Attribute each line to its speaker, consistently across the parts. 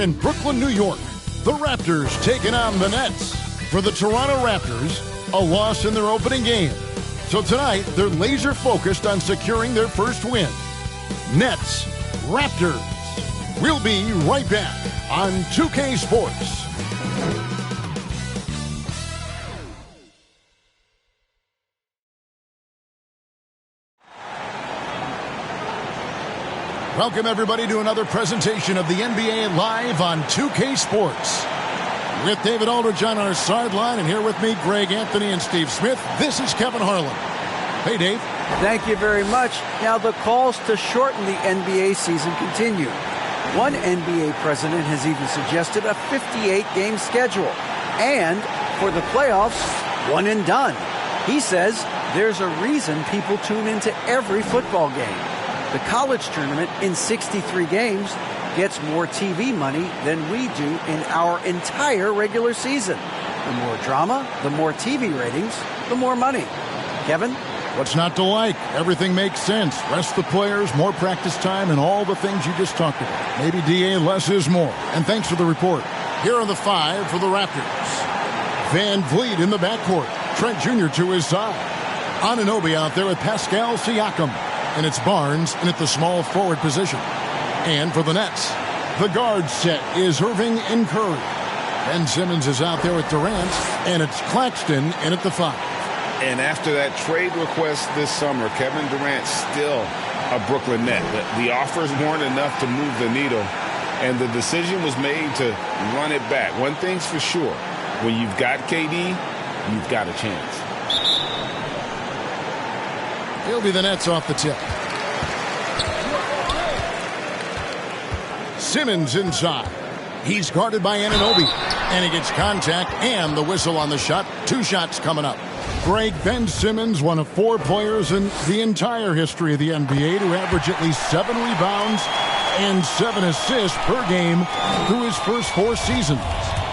Speaker 1: In Brooklyn, New York, the Raptors taking on the Nets. For the Toronto Raptors, a loss in their opening game. So tonight, they're laser focused on securing their first win. Nets, Raptors. We'll be right back on 2K Sports. Welcome, everybody, to another presentation of the NBA Live on 2K Sports. With David Aldridge on our sideline, and here with me, Greg Anthony and Steve Smith, this is Kevin Harlan. Hey, Dave.
Speaker 2: Thank you very much. Now, the calls to shorten the NBA season continue. One NBA president has even suggested a 58-game schedule. And for the playoffs, one and done. He says there's a reason people tune into every football game. The college tournament in 63 games gets more TV money than we do in our entire regular season. The more drama, the more TV ratings, the more money. Kevin?
Speaker 1: What's not to like? Everything makes sense. Rest the players, more practice time, and all the things you just talked about. Maybe DA, less is more. And thanks for the report. Here are the five for the Raptors. Van Vliet in the backcourt. Trent Jr. to his side. Anunoby out there with Pascal Siakam. And it's Barnes in at the small forward position. And for the Nets, the guard set is Irving and Curry. Ben Simmons is out there with Durant, and it's Claxton in at the 5.
Speaker 3: And after that trade request this summer, Kevin Durant still a Brooklyn Net. The offers weren't enough to move the needle, and the decision was made to run it back. One thing's for sure, when you've got KD, you've got a chance.
Speaker 1: He'll be the Nets off the tip. Simmons inside. He's guarded by Anunoby. And he gets contact and the whistle on the shot. 2 shots coming up. Greg, Ben Simmons, one of 4 players in the entire history of the NBA to average at least 7 rebounds and 7 assists per game through his first 4 seasons.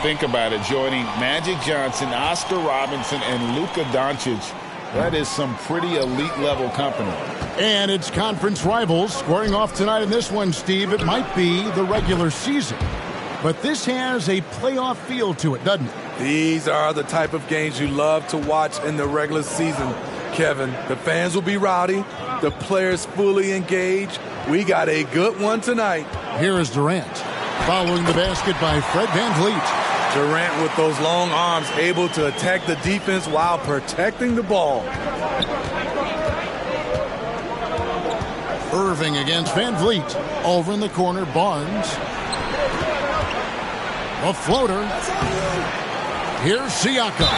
Speaker 3: Think about it, joining Magic Johnson, Oscar Robinson, and Luka Doncic. That is some pretty elite-level company.
Speaker 1: And it's conference rivals squaring off tonight in this one, Steve. It might be the regular season, but this has a playoff feel to it, doesn't it?
Speaker 4: These are the type of games you love to watch in the regular season, Kevin. The fans will be rowdy, the players fully engaged. We got a good one tonight.
Speaker 1: Here is Durant, following the basket by Fred VanVleet.
Speaker 4: Durant with those long arms able to attack the defense while protecting the ball.
Speaker 1: Irving against VanVleet. Over in the corner, Barnes. A floater. Here's Siakam.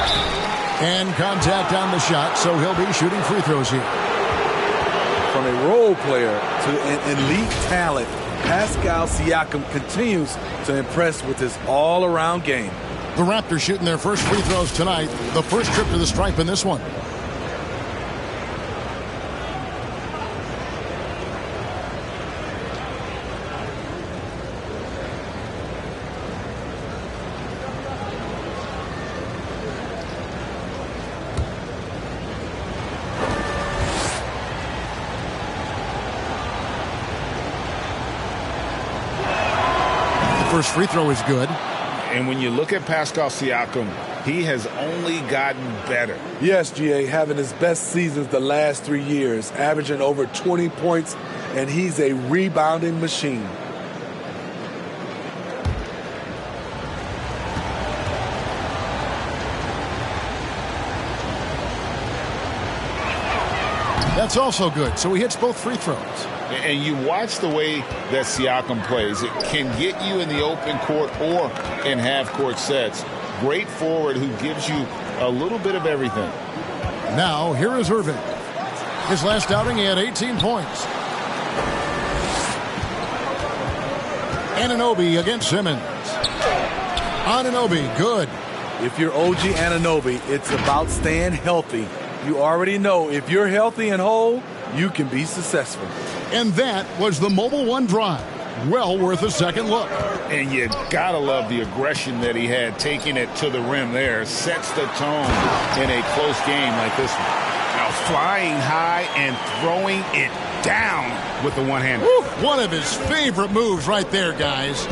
Speaker 1: And contact on the shot, so he'll be shooting free throws here.
Speaker 4: From a role player to an elite talent, Pascal Siakam continues to impress with his all-around game.
Speaker 1: The Raptors shooting their first free throws tonight. The first trip to the stripe in this one. First free throw is good.
Speaker 3: And when you look at Pascal Siakam, he has only gotten better.
Speaker 4: Yes, GA, having his best seasons the last 3 years, averaging over 20 points, and he's a rebounding machine.
Speaker 1: That's also good. So he hits both free throws.
Speaker 3: And you watch the way that Siakam plays. It can get you in the open court or in half-court sets. Great forward who gives you a little bit of everything.
Speaker 1: Now, here is Irving. His last outing, he had 18 points. Anunoby against Simmons. Anunoby, good.
Speaker 4: If you're OG Anunoby, it's about staying healthy. You already know if you're healthy and whole, you can be successful.
Speaker 1: And that was the Mobile One drive. Well worth a second look.
Speaker 3: And you gotta love the aggression that he had, taking it to the rim there. Sets the tone in a close game like this one. Now flying high and throwing it down with the one-hander.
Speaker 1: One of his favorite moves right there, guys.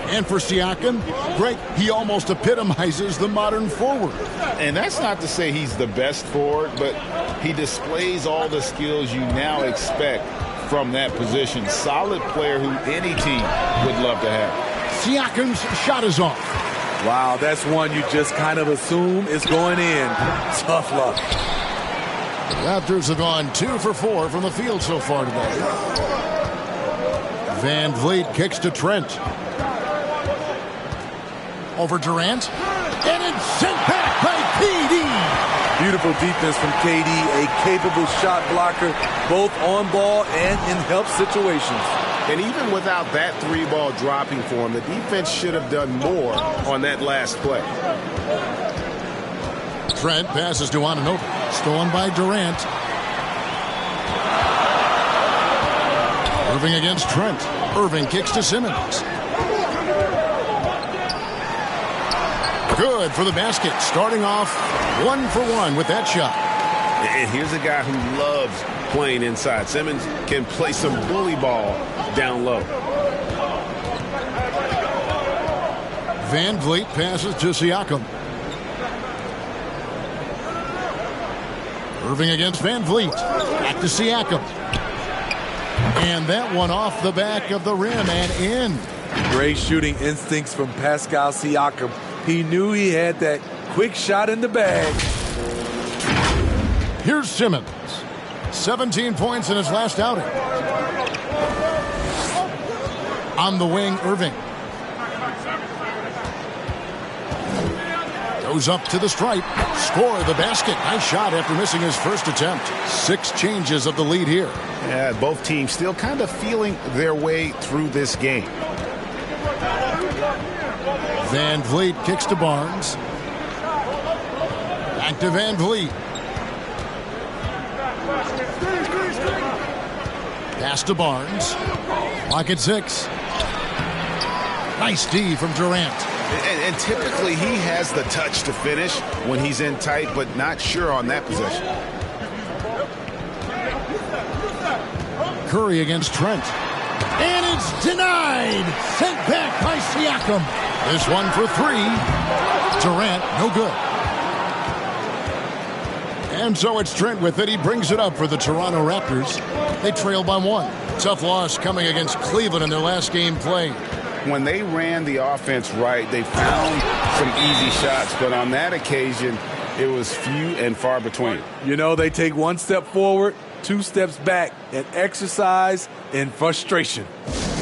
Speaker 1: And for Siakam, Greg, he almost epitomizes the modern forward.
Speaker 3: And that's not to say he's the best forward, but he displays all the skills you now expect from that position. Solid player who any team would love to have.
Speaker 1: Siakam's shot is off.
Speaker 4: Wow, that's one you just kind of assume is going in. Tough luck.
Speaker 1: The Raptors have gone 2 for 4 from the field so far today. Van Vliet kicks to Trent. Over Durant. And it's sent back by KD.
Speaker 4: Beautiful defense from KD, a capable shot blocker, both on ball and in help situations.
Speaker 3: And even without that 3-ball dropping for him, the defense should have done more on that last play.
Speaker 1: Trent passes to Anunoby. Stolen by Durant. Irving against Trent. Irving kicks to Simmons. Good for the basket. Starting off 1 for 1 with that shot.
Speaker 3: And here's a guy who loves playing inside. Simmons can play some bully ball down low.
Speaker 1: Van Vliet passes to Siakam. Irving against Van Vliet. Back to Siakam. And that one off the back of the rim and in.
Speaker 4: Great shooting instincts from Pascal Siakam. He knew he had that quick shot in the bag.
Speaker 1: Here's Simmons. 17 points in his last outing. On the wing, Irving. Goes up to the stripe. Score the basket. Nice shot after missing his first attempt. 6 changes of the lead here.
Speaker 3: Yeah, both teams still kind of feeling their way through this game.
Speaker 1: Van Vliet kicks to Barnes. Back to Van Vliet. Pass to Barnes. Lock at 6. Nice D from Durant.
Speaker 3: And typically he has the touch to finish when he's in tight, but not sure on that possession.
Speaker 1: Curry against Trent. And it's denied. Sent back by Siakam. This one for 3. Durant, no good. And so it's Trent with it. He brings it up for the Toronto Raptors. They trail by 1. Tough loss coming against Cleveland in their last game played.
Speaker 3: When they ran the offense right, they found some easy shots, but on that occasion, it was few and far between.
Speaker 4: You know, they take 1 step forward, 2 steps back, and exercise in frustration.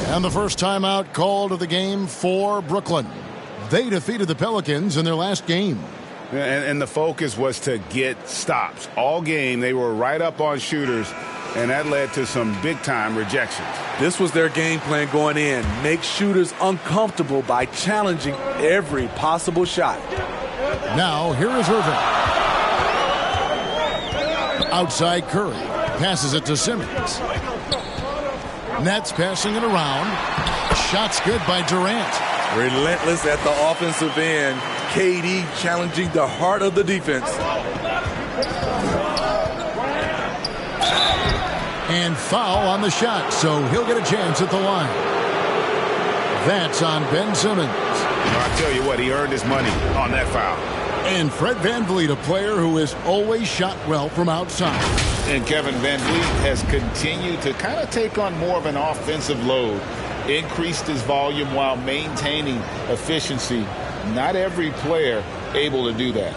Speaker 1: And the first timeout called of the game for Brooklyn. They defeated the Pelicans in their last game.
Speaker 3: And the focus was to get stops. All game, they were right up on shooters, and that led to some big-time rejections.
Speaker 4: This was their game plan going in. Make shooters uncomfortable by challenging every possible shot.
Speaker 1: Now, here is Irving. Outside Curry. Passes it to Simmons. Nets passing it around. Shots good by Durant.
Speaker 4: Relentless at the offensive end. KD challenging the heart of the defense.
Speaker 1: And foul on the shot, so he'll get a chance at the line. That's on Ben Simmons.
Speaker 3: I'll tell you what, he earned his money on that foul.
Speaker 1: And Fred VanVleet, a player who has always shot well from outside.
Speaker 3: And Kevin VanVleet has continued to kind of take on more of an offensive load, increased his volume while maintaining efficiency. Not every player able to do that.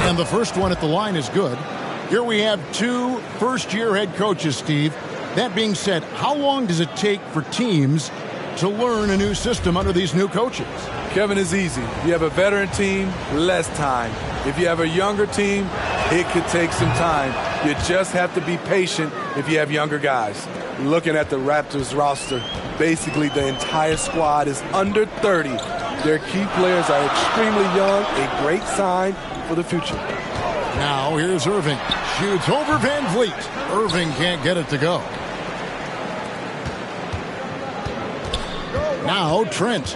Speaker 1: And the first one at the line is good. Here we have 2 first-year head coaches, Steve. That being said, how long does it take for teams to learn a new system under these new coaches?
Speaker 4: Kevin, is easy. If you have a veteran team, less time. If you have a younger team, it could take some time. You just have to be patient if you have younger guys. Looking at the Raptors roster, basically the entire squad is under 30. Their key players are extremely young, a great sign for the future.
Speaker 1: Now here's Irving. Shoots over VanVleet. Irving can't get it to go. Now Trent.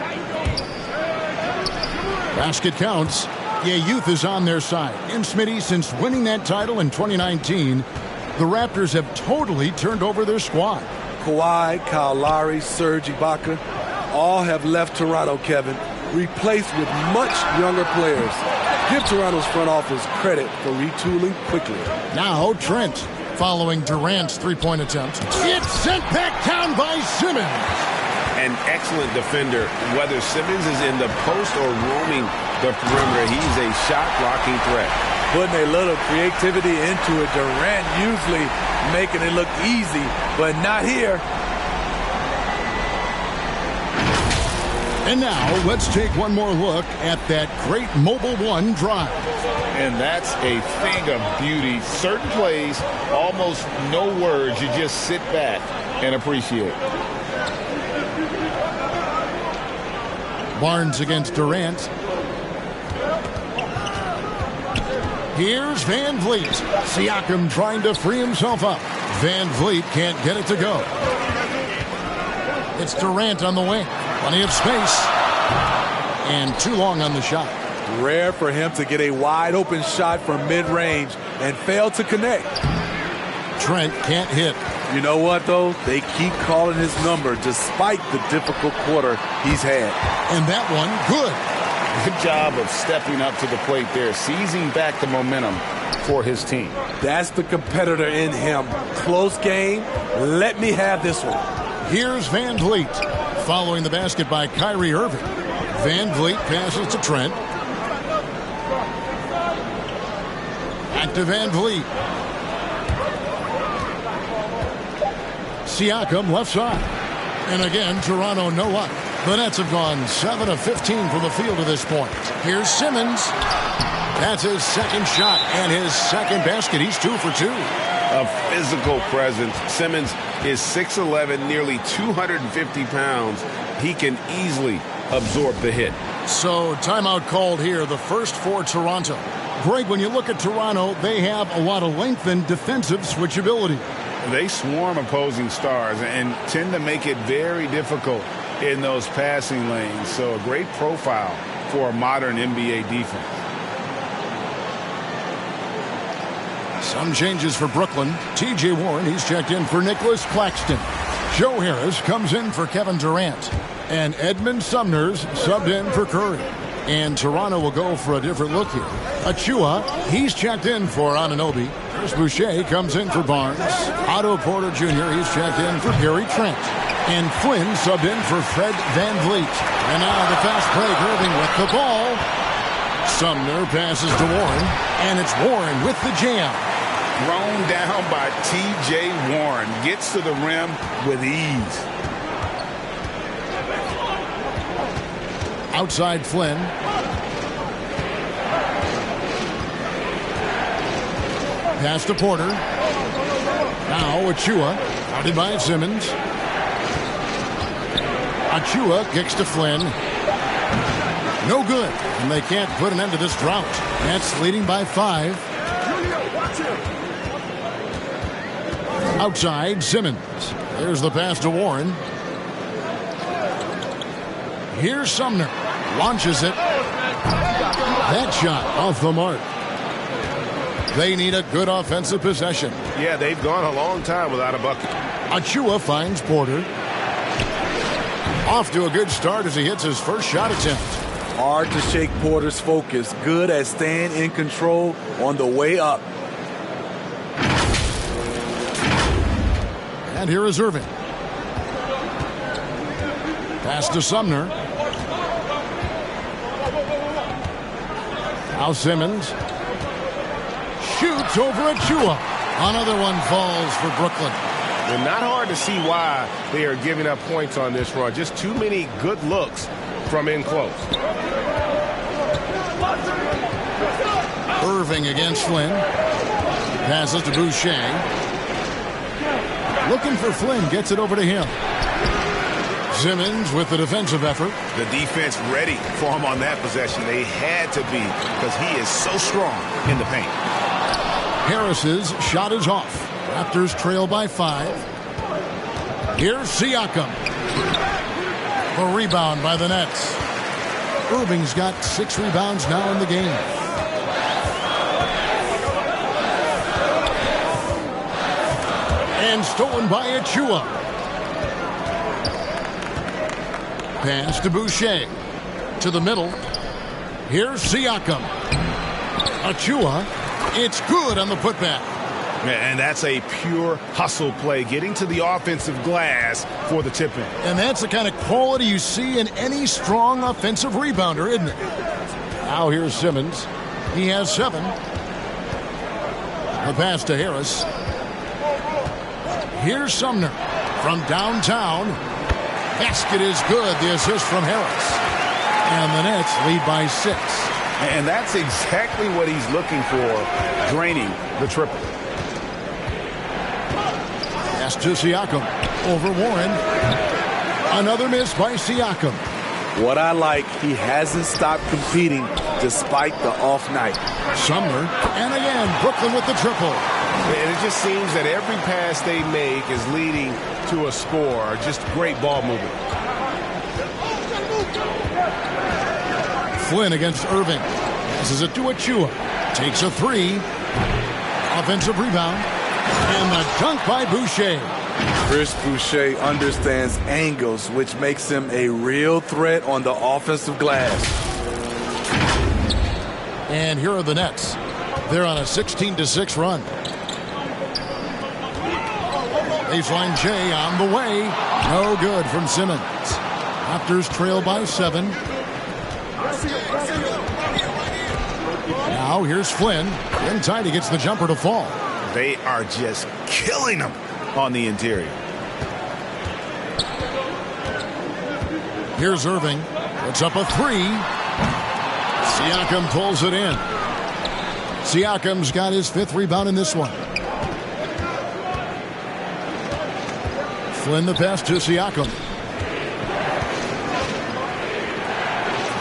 Speaker 1: Basket counts. Yeah, youth is on their side. And Smitty, since winning that title in 2019, the Raptors have totally turned over their squad.
Speaker 4: Kawhi, Kyle Lowry, Serge Ibaka, all have left Toronto, Kevin, replaced with much younger players. Give Toronto's front office credit for retooling quickly.
Speaker 1: Now Trent, following Durant's three-point attempt. It's sent back down by Simmons.
Speaker 3: An excellent defender, whether Simmons is in the post or roaming the perimeter. He's a shot-blocking threat.
Speaker 4: Putting a little creativity into it. Durant usually making it look easy, but not here.
Speaker 1: And now let's take one more look at that great Mobile One drive.
Speaker 3: And that's a thing of beauty. Certain plays, almost no words. You just sit back and appreciate.
Speaker 1: Barnes against Durant. Here's Van Vliet. Siakam trying to free himself up. Van Vliet can't get it to go. It's Durant on the wing. Plenty of space. And too long on the shot.
Speaker 4: Rare for him to get a wide open shot from mid-range and fail to connect.
Speaker 1: Trent can't hit.
Speaker 4: You know what, though? They keep calling his number despite the difficult quarter he's had.
Speaker 1: And that one, good.
Speaker 3: Good job of stepping up to the plate there, seizing back the momentum for his team.
Speaker 4: That's the competitor in him. Close game. Let me have this one.
Speaker 1: Here's Van Vliet. Following the basket by Kyrie Irving. Van Vliet passes to Trent. Back to Van Vliet. Siakam left side. And again, Toronto no luck. The Nets have gone 7 of 15 from the field to this point. Here's Simmons. That's his second shot and his second basket. He's 2 for 2.
Speaker 3: A physical presence. Simmons is 6'11", nearly 250 pounds. He can easily absorb the hit.
Speaker 1: So timeout called here, the first for Toronto. Greg, when you look at Toronto, they have a lot of length and defensive switchability.
Speaker 3: They swarm opposing stars and tend to make it very difficult in those passing lanes. So a great profile for a modern NBA defense.
Speaker 1: Some changes for Brooklyn. T.J. Warren, he's checked in for Nicholas Claxton. Joe Harris comes in for Kevin Durant. And Edmund Sumner's subbed in for Curry. And Toronto will go for a different look here. Achua, he's checked in for Anunoby. Chris Boucher comes in for Barnes. Otto Porter Jr., he's checked in for Gary Trent. And Flynn subbed in for Fred Van Vliet. And now the fast break, Irving with the ball. Sumner passes to Warren. And it's Warren with the jam.
Speaker 3: Thrown down by T.J. Warren. Gets to the rim with ease.
Speaker 1: Outside Flynn. Pass to Porter. Now Achua. Guarded by Simmons. Achua kicks to Flynn. No good. And they can't put an end to this drought. Nets leading by 5. Outside Simmons. There's the pass to Warren. Here's Sumner. Launches it. That shot off the mark. They need a good offensive possession.
Speaker 3: Yeah, they've gone a long time without a bucket.
Speaker 1: Achua finds Porter. Off to a good start as he hits his first shot attempt.
Speaker 4: Hard to shake Porter's focus. Good at staying in control on the way up.
Speaker 1: And here is Irving. Pass to Sumner. Now Simmons. Shoots over Achua. Another one falls for Brooklyn.
Speaker 3: And not hard to see why they are giving up points on this run. Just too many good looks from in close.
Speaker 1: Irving against Flynn. Passes to Boucher. Looking for Flynn. Gets it over to him. Simmons with the defensive effort.
Speaker 3: The defense ready for him on that possession. They had to be because he is so strong in the paint.
Speaker 1: Harris's shot is off. Raptors trail by 5. Here's Siakam. The rebound by the Nets. Irving's got 6 rebounds now in the game. And stolen by Achua. Pass to Boucher. To the middle. Here's Siakam. Achua. It's good on the putback.
Speaker 3: And that's a pure hustle play, getting to the offensive glass for the tip-in.
Speaker 1: And that's the kind of quality you see in any strong offensive rebounder, isn't it? Now here's Simmons. He has 7. The pass to Harris. Here's Sumner from downtown. Basket is good. The assist from Harris. And the Nets lead by 6.
Speaker 3: And that's exactly what he's looking for, draining the triple.
Speaker 1: Pass to Siakam. Over Warren. Another miss by Siakam.
Speaker 4: What I like, he hasn't stopped competing despite the off night.
Speaker 1: Sumner. And again, Brooklyn with the triple.
Speaker 3: And it just seems that every pass they make is leading to a score. Just great ball movement.
Speaker 1: Flynn against Irving. This is it to Achua. Takes a 3. Offensive rebound. And the dunk by Boucher.
Speaker 4: Chris Boucher understands angles, which makes him a real threat on the offensive glass.
Speaker 1: And here are the Nets. They're on a 16-6 run. Baseline J on the way. No good from Simmons. Raptors trail by 7. Now here's Flynn. Inside, he gets the jumper to fall.
Speaker 3: They are just killing them on the interior.
Speaker 1: Here's Irving. Puts up a 3. Siakam pulls it in. Siakam's got his 5th rebound in this one. Flynn the pass to Siakam.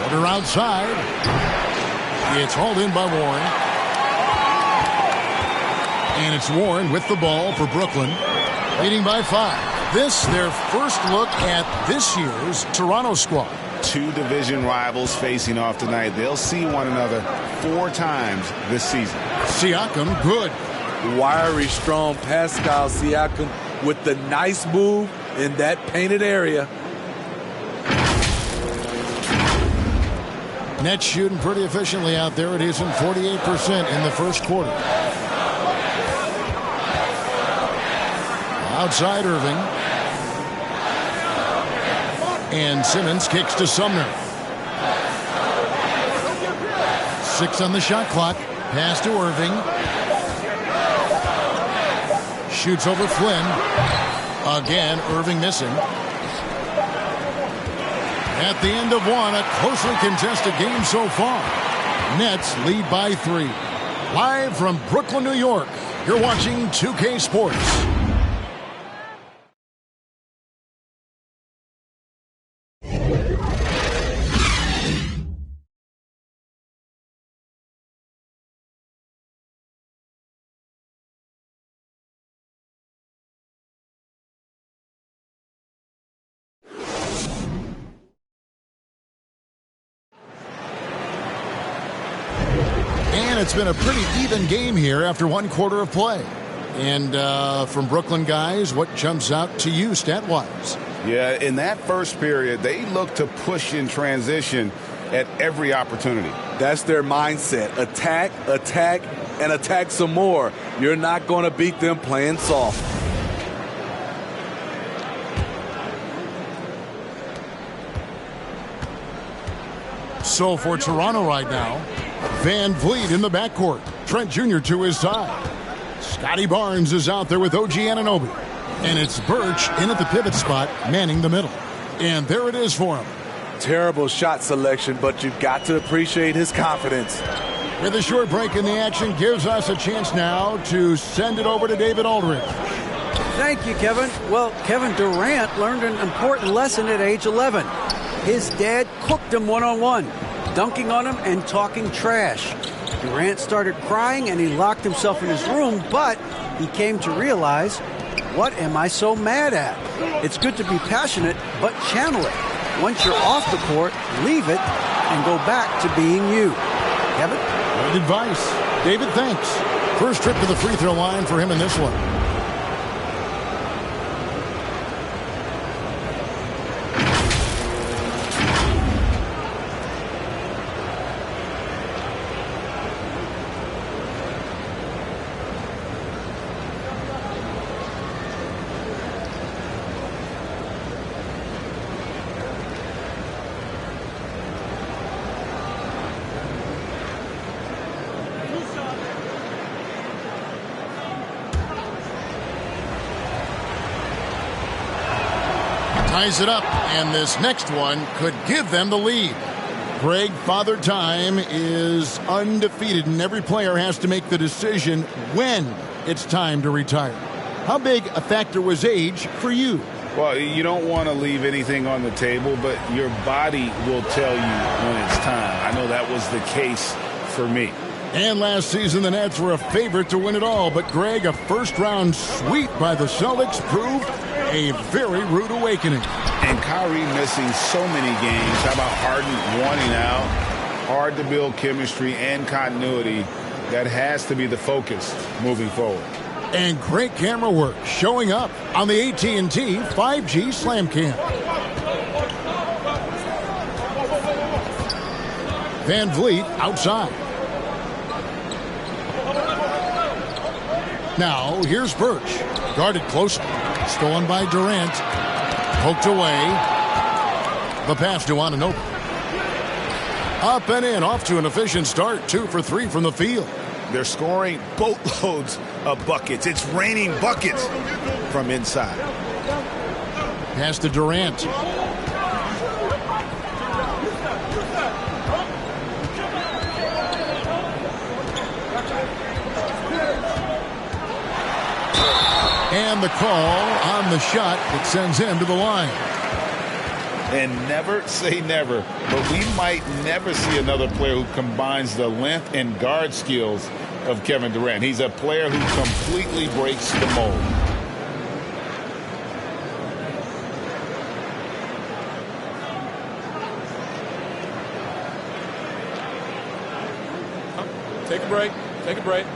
Speaker 1: Quarter outside. It's hauled in by Warren. And it's Warren with the ball for Brooklyn, leading by 5. This, their first look at this year's Toronto squad.
Speaker 3: 2 division rivals facing off tonight. They'll see one another 4 times this season.
Speaker 1: Siakam, good.
Speaker 4: Wiry, strong Pascal Siakam with the nice move in that painted area.
Speaker 1: Nets shooting pretty efficiently out there. It isn't 48% in the first quarter. Outside Irving. And Simmons kicks to Sumner. 6 on the shot clock. Pass to Irving. Shoots over Flynn. Again, Irving missing. At the end of 1, a closely contested game so far. Nets lead by 3. Live from Brooklyn, New York, you're watching 2K Sports. And it's been a pretty even game here after 1 quarter of play. And from Brooklyn guys, what jumps out to you stat-wise?
Speaker 3: Yeah, in that first period, they looked to push in transition at every opportunity.
Speaker 4: That's their mindset. Attack, attack, and attack some more. You're not going to beat them playing soft.
Speaker 1: So for Toronto right now, Van Vliet in the backcourt. Trent Jr. to his side. Scotty Barnes is out there with OG Anunoby. And it's Birch in at the pivot spot, manning the middle. And there it is for him.
Speaker 4: Terrible shot selection, but you've got to appreciate his confidence.
Speaker 1: With a short break in the action, gives us a chance now to send it over to David Aldridge.
Speaker 2: Thank you, Kevin. Well, Kevin Durant learned an important lesson at age 11. His dad cooked him one-on-one, dunking on him and talking trash. Durant started crying and he locked himself in his room, but he came to realize, what am I so mad at? It's good to be passionate, but channel it. Once you're off the court, leave it and go back to being you. Kevin?
Speaker 1: Great advice. David, thanks. First trip to the free throw line for him in this one. Ties it up, and this next one could give them the lead. Greg, Father Time is undefeated, and every player has to make the decision when it's time to retire. How big a factor was age for you?
Speaker 3: Well, you don't want to leave anything on the table, but your body will tell you when it's time. I know that was the case for me.
Speaker 1: And last season, the Nets were a favorite to win it all, but Greg, a first-round sweep by the Celtics proved a very rude awakening.
Speaker 3: And Kyrie missing so many games. How about Harden wanting out? Hard to build chemistry and continuity. That has to be the focus moving forward.
Speaker 1: And great camera work showing up on the AT&T 5G Slam Cam. Van Vliet outside. Now, here's Birch. Guarded closely. Stolen by Durant. Poked away. The pass to Anunoby. Up and in. Off to an efficient start. 2 for 3 from the field.
Speaker 3: They're scoring boatloads of buckets. It's raining buckets from inside.
Speaker 1: Pass to Durant. And the call on the shot that sends him to the line.
Speaker 3: And never say never, but we might never see another player who combines the length and guard skills of Kevin Durant. He's a player who completely breaks the mold.
Speaker 4: Take a break. Take a break.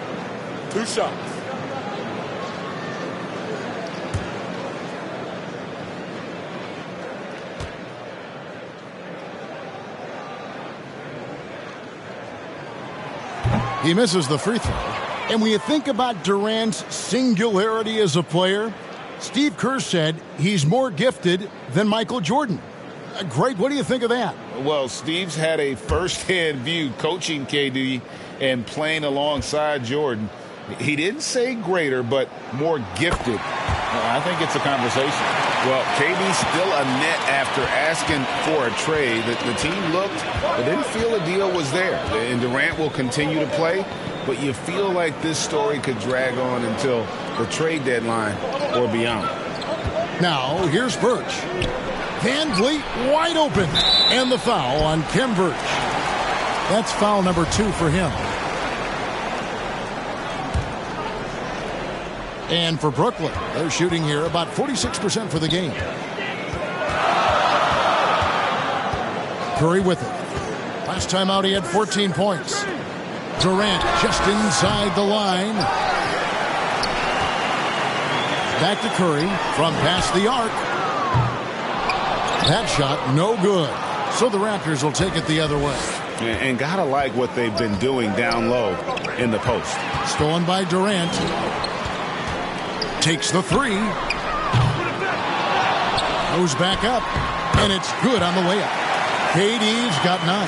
Speaker 4: 2 shots.
Speaker 1: He misses the free throw. And when you think about Durant's singularity as a player, Steve Kerr said he's more gifted than Michael Jordan. Greg, what do you think of that?
Speaker 3: Well, Steve's had a first-hand view coaching KD and playing alongside Jordan. He didn't say greater, but more gifted. I think it's a conversation. Well, KD's still a net after asking for a trade. The team looked, but didn't feel a deal was there. And Durant will continue to play, but you feel like this story could drag on until the trade deadline or beyond.
Speaker 1: Now, here's Birch. Van Vliet wide open. And the foul on Khem Birch. That's foul number 2 for him. And for Brooklyn, they're shooting here about 46% for the game. Curry with it. Last time out, he had 14 points. Durant just inside the line. Back to Curry from past the arc. That shot, no good. So the Raptors will take it the other way.
Speaker 3: And gotta like what they've been doing down low in the post.
Speaker 1: Stolen by Durant. Takes the 3. Goes back up. And it's good on the layup. KD's got 9.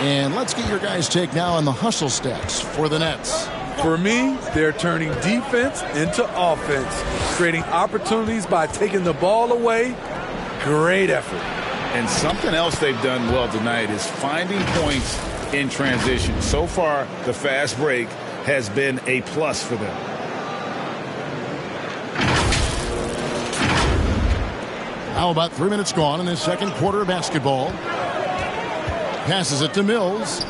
Speaker 1: And let's get your guys' take now on the hustle stats for the Nets.
Speaker 4: For me, they're turning defense into offense, creating opportunities by taking the ball away. Great effort.
Speaker 3: And something else they've done well tonight is finding points in transition. So far, the fast break has been a plus for them.
Speaker 1: Now about 3 minutes gone in this second quarter of basketball. Passes it to Mills.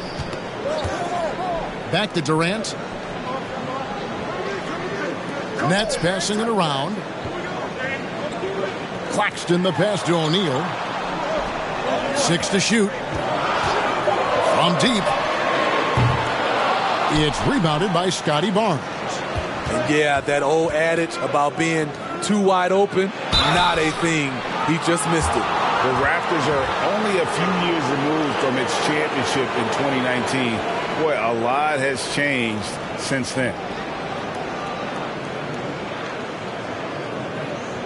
Speaker 1: Back to Durant. Nets passing it around. Claxton the pass to O'Neal. 6 to shoot. From deep. It's rebounded by Scotty Barnes.
Speaker 4: And yeah, that old adage about being too wide open, not a thing. He just missed it.
Speaker 3: The Raptors are only a few years removed from its championship in 2019. Boy, a lot has changed since then.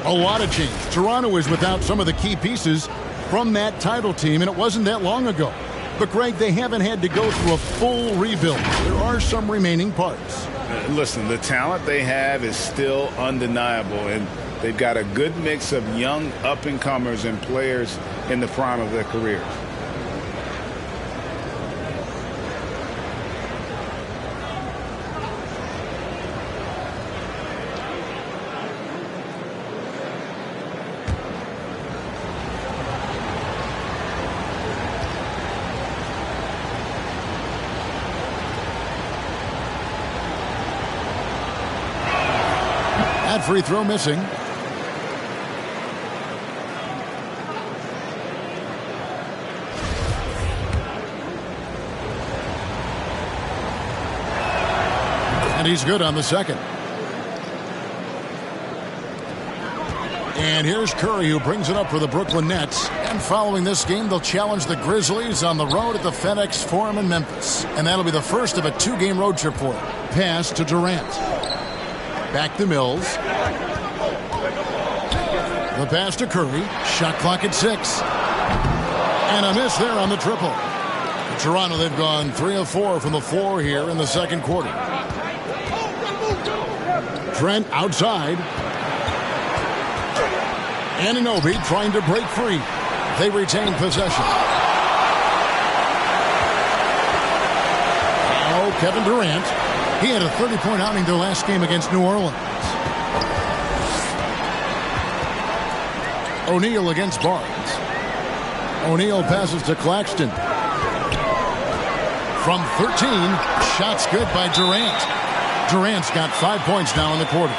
Speaker 1: A lot of change. Toronto is without some of the key pieces from that title team, and it wasn't that long ago. But, Greg, they haven't had to go through a full rebuild. There are some remaining parts.
Speaker 3: Listen, the talent they have is still undeniable, and they've got a good mix of young up-and-comers and players in the prime of their careers.
Speaker 1: That free throw missing. And he's good on the second. And here's Curry, who brings it up for the Brooklyn Nets. And following this game, they'll challenge the Grizzlies on the road at the FedEx Forum in Memphis. And that'll be the first of a two-game road trip for them. Pass to Durant. Back to Mills. The pass to Curry. Shot clock at 6. And a miss there on the triple. Toronto, they've gone 3 of 4 from the floor here in the second quarter. Trent outside. Anunoby trying to break free. They retain possession. Now Kevin Durant. He had a 30-point outing their last game against New Orleans. O'Neal against Barnes. O'Neal passes to Claxton. From 13, shots good by Durant. Durant's got 5 points now in the quarter.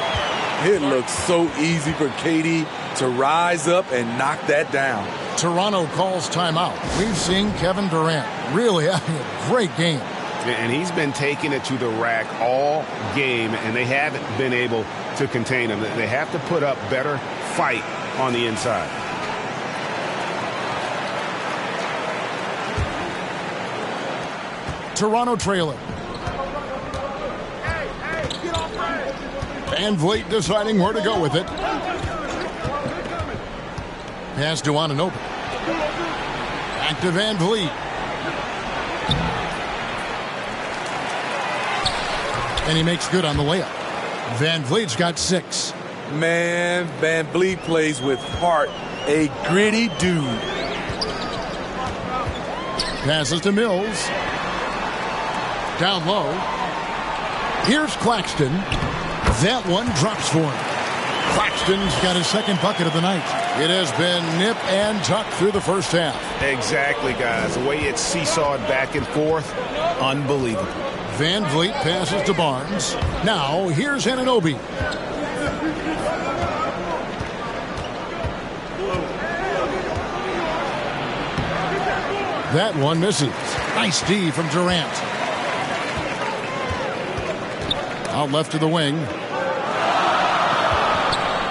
Speaker 4: It looks so easy for KD to rise up and knock that down.
Speaker 1: Toronto calls timeout. We've seen Kevin Durant really having a great game.
Speaker 3: And he's been taking it to the rack all game, and they haven't been able to contain him. They have to put up better fight on the inside.
Speaker 1: Toronto trailing. Van Vliet deciding where to go with it. Pass to Anunoby. Back to Van Vliet. And he makes good on the layup. Van Vliet's got 6.
Speaker 4: Man, Van Vliet plays with heart. A gritty dude.
Speaker 1: Passes to Mills. Down low. Here's Claxton. That one drops for him. Claxton's got his second bucket of the night. It has been nip and tuck through the first half.
Speaker 3: Exactly, guys. The way it's seesawed back and forth, unbelievable.
Speaker 1: Van Vliet passes to Barnes. Now, here's Anunoby. That one misses. Nice D from Durant. Out left to the wing.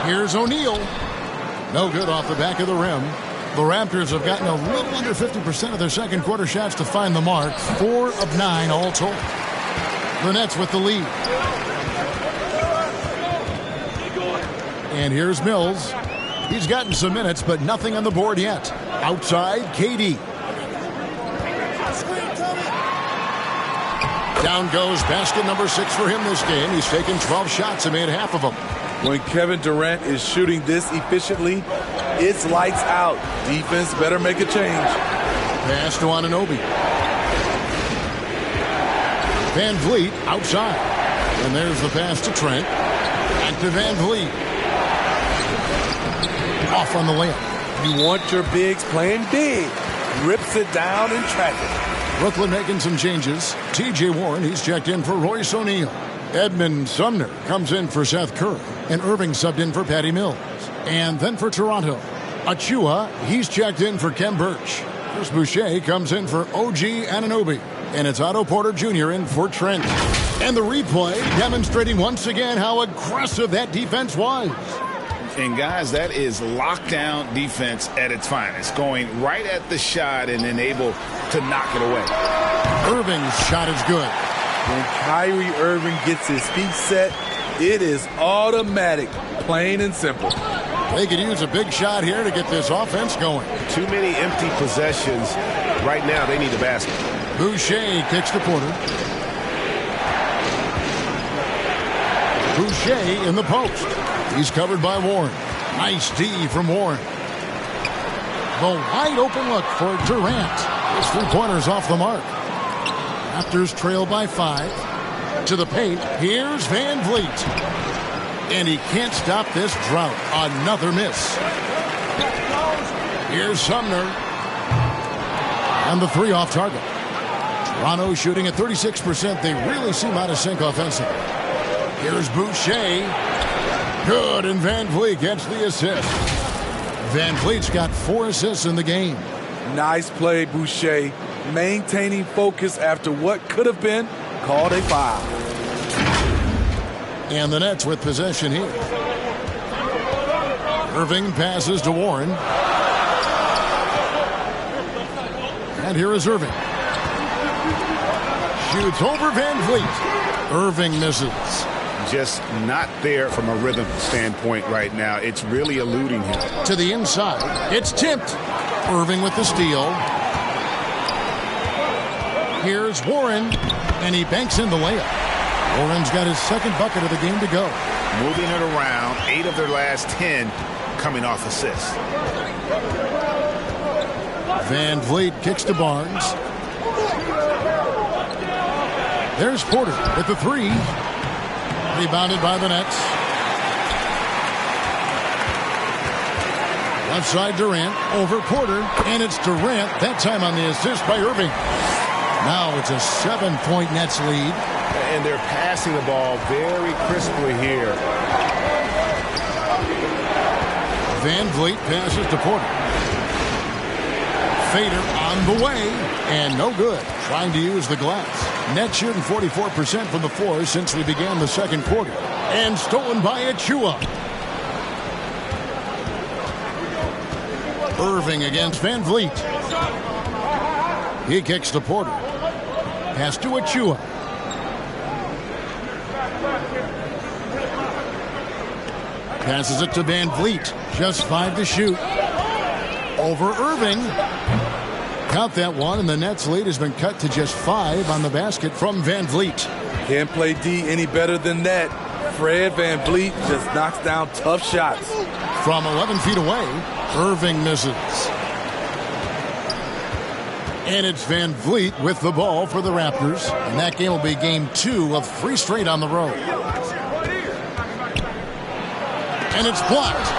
Speaker 1: Here's O'Neal. No good off the back of the rim. The Raptors have gotten a little under 50% of their second quarter shots to find the mark. 4 of 9 all told. The Nets with the lead. And here's Mills. He's gotten some minutes, but nothing on the board yet. Outside, KD. Down goes basket number 6 for him this game. He's taken 12 shots and made half of them.
Speaker 4: When Kevin Durant is shooting this efficiently, it's lights out. Defense better make a change.
Speaker 1: Pass to Anunoby. Van Vliet outside. And there's the pass to Trent. Back to Van Vliet. Off on the layup.
Speaker 4: You want your bigs playing big. Rips it down in traffic.
Speaker 1: Brooklyn making some changes. T.J. Warren, he's checked in for Royce O'Neal. Edmund Sumner comes in for Seth Curry. And Irving subbed in for Patty Mills. And then for Toronto, Achua, he's checked in for Kem Birch. Chris Boucher comes in for OG Anunoby. And it's Otto Porter Jr. in for Trent. And the replay demonstrating once again how aggressive that defense was.
Speaker 3: And, guys, that is lockdown defense at its finest. Going right at the shot and then able to knock it away.
Speaker 1: Irving's shot is good.
Speaker 4: When Kyrie Irving gets his feet set, it is automatic, plain and simple.
Speaker 1: They could use a big shot here to get this offense going.
Speaker 5: Too many empty possessions. Right now, they need a basket.
Speaker 1: Boucher kicks to Porter. Boucher in the post. He's covered by Warren. Nice D from Warren. The wide open look for Durant. His 3-pointers off the mark. Raptors trail by 5. To the paint. Here's Van Vliet. And he can't stop this drought. Another miss. Here's Sumner. And the 3 off target. Toronto shooting at 36%. They really seem out of sync offensively. Here's Boucher. Good, and Van Vliet gets the assist. Van Vliet's got 4 assists in the game.
Speaker 4: Nice play, Boucher. Maintaining focus after what could have been called a foul.
Speaker 1: And the Nets with possession here. Irving passes to Warren. And here is Irving. Shoots over Van Vliet. Irving misses.
Speaker 3: Just not there from a rhythm standpoint right now. It's really eluding him.
Speaker 1: To the inside. It's tipped. Irving with the steal. Here's Warren. And he banks in the layup. Warren's got his second bucket of the game to go.
Speaker 3: Moving it around. 8 of their last 10 coming off assists.
Speaker 1: Van Vliet kicks to Barnes. There's Porter with the 3. Rebounded by the Nets. Left side Durant over Porter. And it's Durant, that time on the assist by Irving. Now it's a 7-point Nets lead.
Speaker 5: And they're passing the ball very crisply here.
Speaker 1: Van Vliet passes to Porter. Fader on the way, and no good. Trying to use the glass. Nets shooting 44% from the floor since we began the second quarter. And stolen by Achua. Irving against Van Vliet. He kicks to Porter. Pass to Achua. Passes it to Van Vliet. Just 5 to shoot. Over Irving. Count that one, and the Nets lead has been cut to just 5 on the basket from Van Vliet.
Speaker 4: Can't play D any better than that. Fred Van Vliet just knocks down tough shots.
Speaker 1: From 11 feet away, Irving misses. And it's Van Vliet with the ball for the Raptors. And that game will be game 2 of 3 straight on the road. And it's blocked.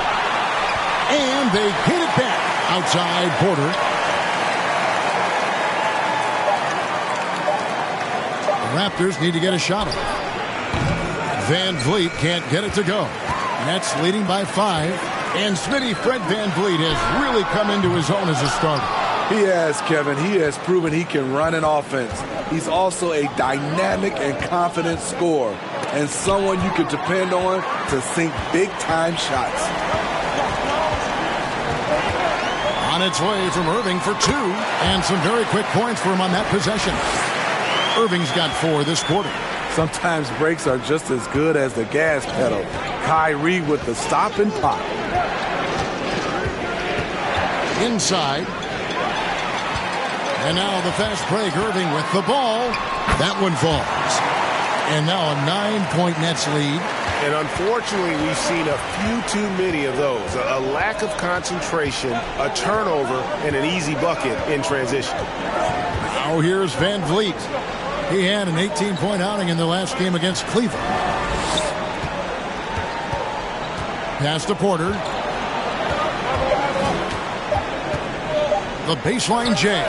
Speaker 1: And they hit it back outside Porter. The Raptors need to get a shot at it. Van Vliet can't get it to go. Nets leading by 5. And Smitty, Fred Van Vliet has really come into his own as a starter.
Speaker 4: He has, Kevin. He has proven he can run an offense. He's also a dynamic and confident scorer, and someone you can depend on to sink big-time shots.
Speaker 1: On its way from Irving for 2, and some very quick points for him on that possession. Irving's got 4 this quarter.
Speaker 4: Sometimes breaks are just as good as the gas pedal. Kyrie with the stop and pop.
Speaker 1: Inside. And now the fast break. Irving with the ball. That one falls. And now a 9-point Nets lead.
Speaker 5: And unfortunately, we've seen a few too many of those. A lack of concentration, a turnover, and an easy bucket in transition.
Speaker 1: Now here's Van Vliet. He had an 18-point outing in the last game against Cleveland. Pass to Porter. The baseline J.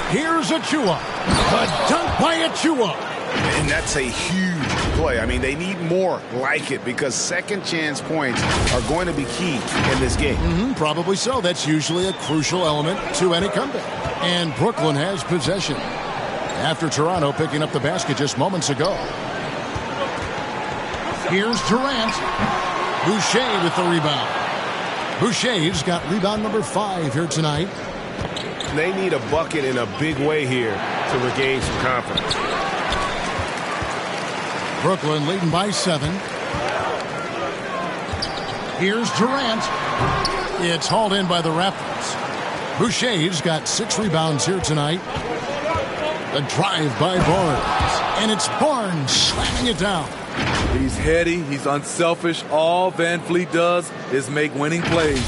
Speaker 1: Here's Achua. The dunk by Achua.
Speaker 3: And that's a huge play. I mean, they need more like it because second chance points are going to be key in this game.
Speaker 1: Probably so. That's usually a crucial element to any comeback. And Brooklyn has possession after Toronto picking up the basket just moments ago. Here's Durant. Boucher with the rebound. Boucher's got rebound number 5 here tonight.
Speaker 5: They need a bucket in a big way here to regain some confidence.
Speaker 1: Brooklyn leading by 7. Here's Durant. It's hauled in by the Raptors. Boucher's got 6 rebounds here tonight. The drive by Barnes. And it's Barnes slamming it down.
Speaker 4: He's heady. He's unselfish. All Van Fleet does is make winning plays.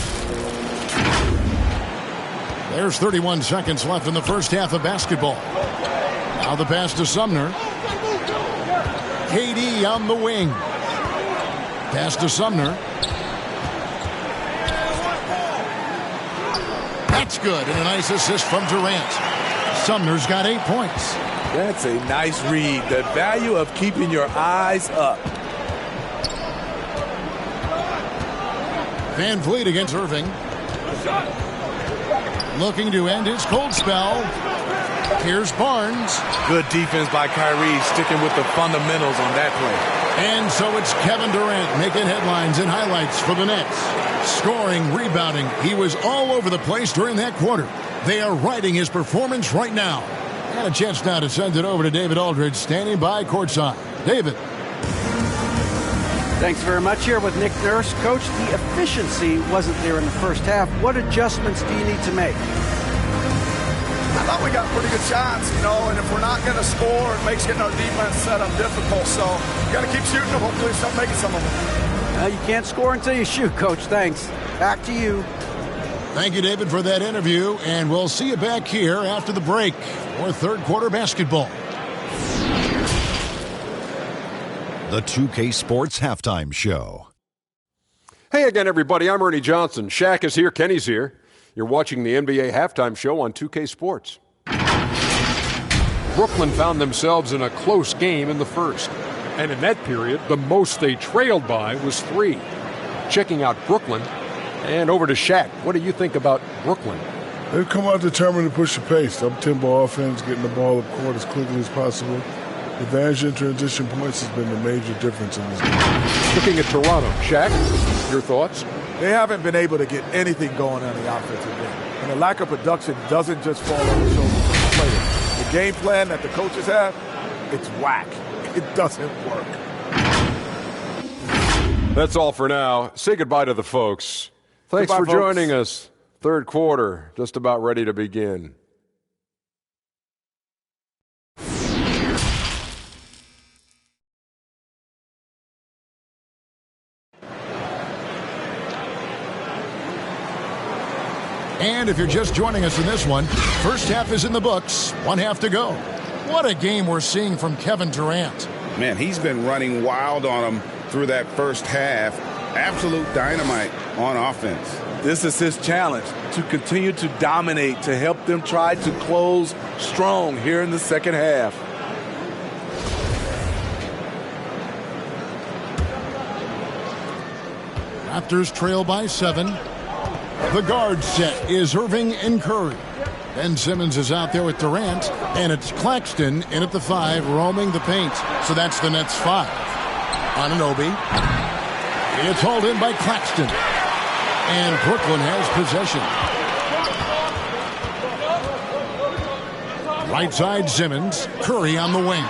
Speaker 1: There's 31 seconds left in the first half of basketball. Now the pass to Sumner. KD on the wing. Pass to Sumner. That's good, and a nice assist from Durant. Sumner's got 8 points.
Speaker 4: That's a nice read. The value of keeping your eyes up.
Speaker 1: Van Vliet against Irving. Looking to end his cold spell. Here's Barnes.
Speaker 4: Good defense by Kyrie, sticking with the fundamentals on that play.
Speaker 1: And so it's Kevin Durant making headlines and highlights for the Nets. Scoring, rebounding. He was all over the place during that quarter. They are riding his performance right now. And a chance now to send it over to David Aldridge, standing by courtside. David.
Speaker 2: Thanks very much. Here with Nick Nurse. Coach, the efficiency wasn't there in the first half. What adjustments do you need to make?
Speaker 6: I thought we got pretty good shots, and if we're not going to score, it makes getting our defense set up difficult. So you got to keep shooting them. Hopefully start making some of them.
Speaker 2: You can't score until you shoot, Coach. Thanks. Back to you.
Speaker 1: Thank you, David, for that interview, and we'll see you back here after the break for third quarter basketball.
Speaker 7: The 2K Sports Halftime Show.
Speaker 8: Hey again, everybody. I'm Ernie Johnson. Shaq is here. Kenny's here. You're watching the NBA Halftime Show on 2K Sports. Brooklyn found themselves in a close game in the first. And in that period, the most they trailed by was 3. Checking out Brooklyn. And over to Shaq. What do you think about Brooklyn?
Speaker 9: They've come out determined to push the pace. Up-tempo offense, getting the ball up court as quickly as possible. Advantage in transition points has been the major difference in this game.
Speaker 8: Looking at Toronto. Shaq, your thoughts?
Speaker 4: They haven't been able to get anything going on the offensive game. And the lack of production doesn't just fall on the shoulders of the players. The game plan that the coaches have, it's whack. It doesn't work.
Speaker 8: That's all for now. Say goodbye to the folks. Thanks for joining us. Third quarter, just about ready to begin.
Speaker 1: And if you're just joining us in this one, first half is in the books, 1 half to go. What a game we're seeing from Kevin Durant.
Speaker 3: Man, he's been running wild on him through that first half. Absolute dynamite on offense.
Speaker 4: This is his challenge, to continue to dominate, to help them try to close strong here in the second half.
Speaker 1: Raptors trail by 7. The guard set is Irving and Curry. Ben Simmons is out there with Durant, and it's Claxton in at the 5, roaming the paint. So that's the Nets 5. Anunoby. It's hauled in by Claxton. And Brooklyn has possession. Right side Simmons, Curry on the wing.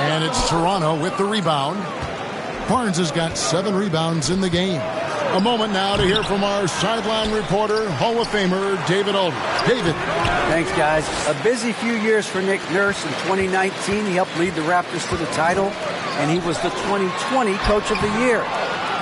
Speaker 1: And it's Toronto with the rebound. Barnes has got 7 rebounds in the game. A moment now to hear from our sideline reporter, Hall of Famer David Aldridge. David.
Speaker 2: Thanks, guys. A busy few years for Nick Nurse. In 2019, he helped lead the Raptors to the title, and he was the 2020 Coach of the Year.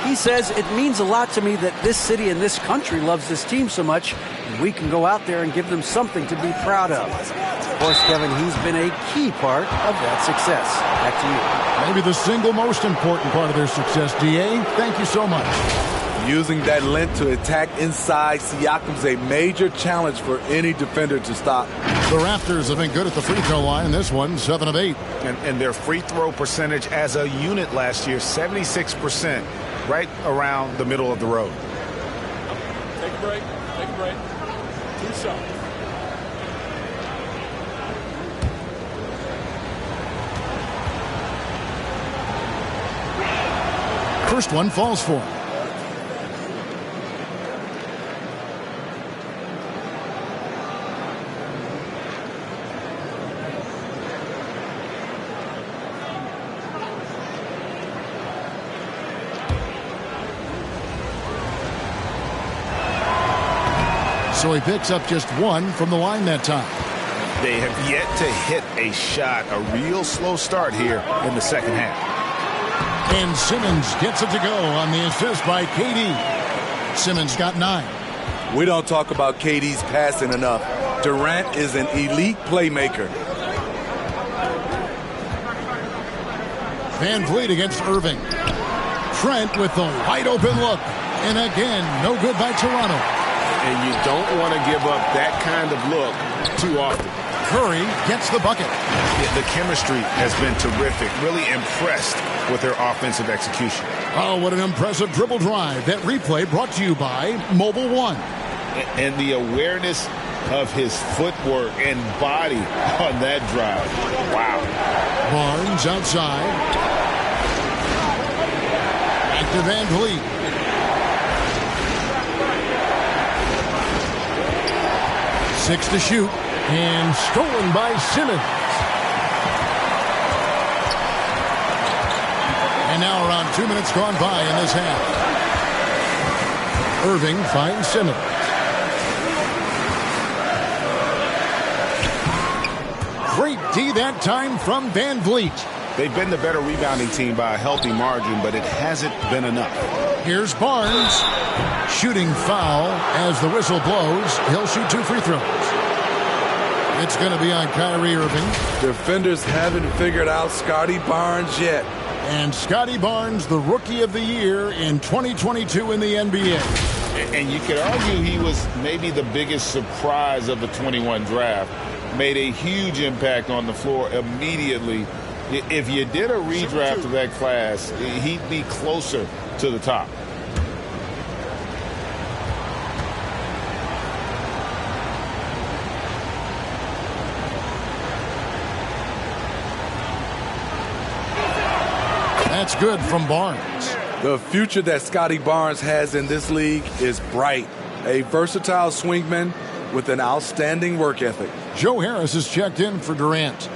Speaker 2: He says, it means a lot to me that this city and this country loves this team so much, and we can go out there and give them something to be proud of. Of course, Kevin, he's been a key part of that success. Back to you.
Speaker 1: Maybe the single most important part of their success, D.A. Thank you so much.
Speaker 4: Using that length to attack inside Siakam's a major challenge for any defender to stop.
Speaker 1: The Raptors have been good at the free throw line. This one, 7 of 8.
Speaker 3: And their free throw percentage as a unit last year, 76%, right around the middle of the road.
Speaker 10: Take a break. Take a break. 2 shots.
Speaker 1: First one falls for him. So he picks up just one from the line that time.
Speaker 3: They have yet to hit a shot, a real slow start here in the second half.
Speaker 1: And Simmons gets it to go on the assist by KD. Simmons got 9.
Speaker 4: We don't talk about KD's passing enough. Durant is an elite playmaker.
Speaker 1: Van Vliet against Irving. Trent with the wide open look. And again, no good by Toronto.
Speaker 3: And you don't want to give up that kind of look too often.
Speaker 1: Curry gets the bucket.
Speaker 3: The chemistry has been terrific. Really impressed with their offensive execution.
Speaker 1: Oh, what an impressive dribble drive. That replay brought to you by Mobile One.
Speaker 3: And the awareness of his footwork and body on that drive. Wow.
Speaker 1: Barnes outside. Back to Van Vliet. Six to shoot. And stolen by Simmons. And now around 2 minutes gone by in this half. Irving finds Simmons. Great D that time from Van Vliet.
Speaker 3: They've been the better rebounding team by a healthy margin, but it hasn't been enough.
Speaker 1: Here's Barnes. Shooting foul as the whistle blows. He'll shoot 2 free throws. It's going to be on Kyrie Irving.
Speaker 4: Defenders haven't figured out Scotty Barnes yet.
Speaker 1: And Scotty Barnes, the Rookie of the Year in 2022 in the NBA.
Speaker 3: And you could argue he was maybe the biggest surprise of the 21 draft. Made a huge impact on the floor immediately. If you did a redraft of that class, he'd be closer to the top.
Speaker 1: That's good from Barnes.
Speaker 4: The future that Scotty Barnes has in this league is bright. A versatile swingman with an outstanding work ethic.
Speaker 1: Joe Harris is checked in for Durant.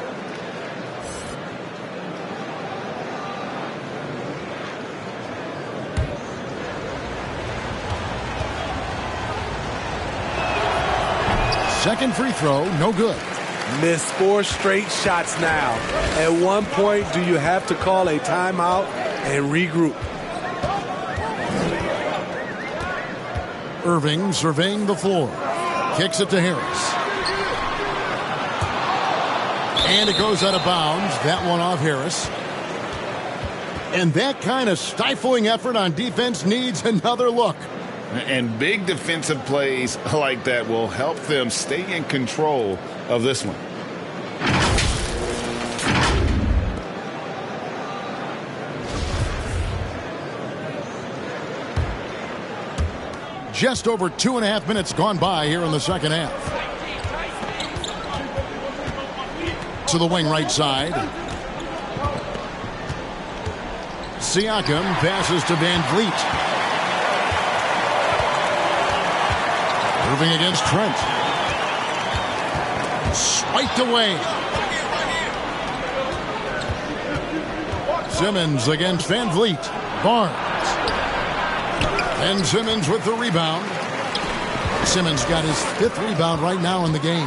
Speaker 1: Second free throw, no good.
Speaker 4: Missed 4 straight shots now. At one point, do you have to call a timeout and regroup?
Speaker 1: Irving surveying the floor. Kicks it to Harris. And it goes out of bounds. That one off Harris. And that kind of stifling effort on defense needs another look.
Speaker 3: And big defensive plays like that will help them stay in control of this one.
Speaker 1: Just over 2.5 minutes gone by here in the second half. To the wing right side. Siakam passes to Van Vliet. Irving against Trent. Swiped away. Simmons against Van Vliet. Barnes. And Simmons with the rebound. Simmons got his 5th rebound right now in the game.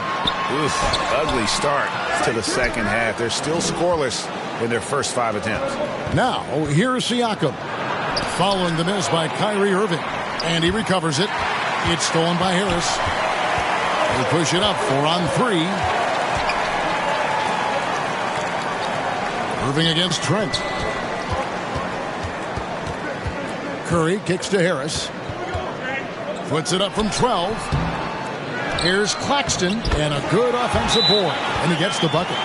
Speaker 3: Ugly start to the second half. They're still scoreless in their first 5 attempts.
Speaker 1: Now, here's Siakam. Following the miss by Kyrie Irving. And he recovers it. It's stolen by Harris. They push it up 4 on 3. Irving against Trent. Curry kicks to Harris. Puts it up from 12. Here's Claxton, and a good offensive board, and he gets the bucket.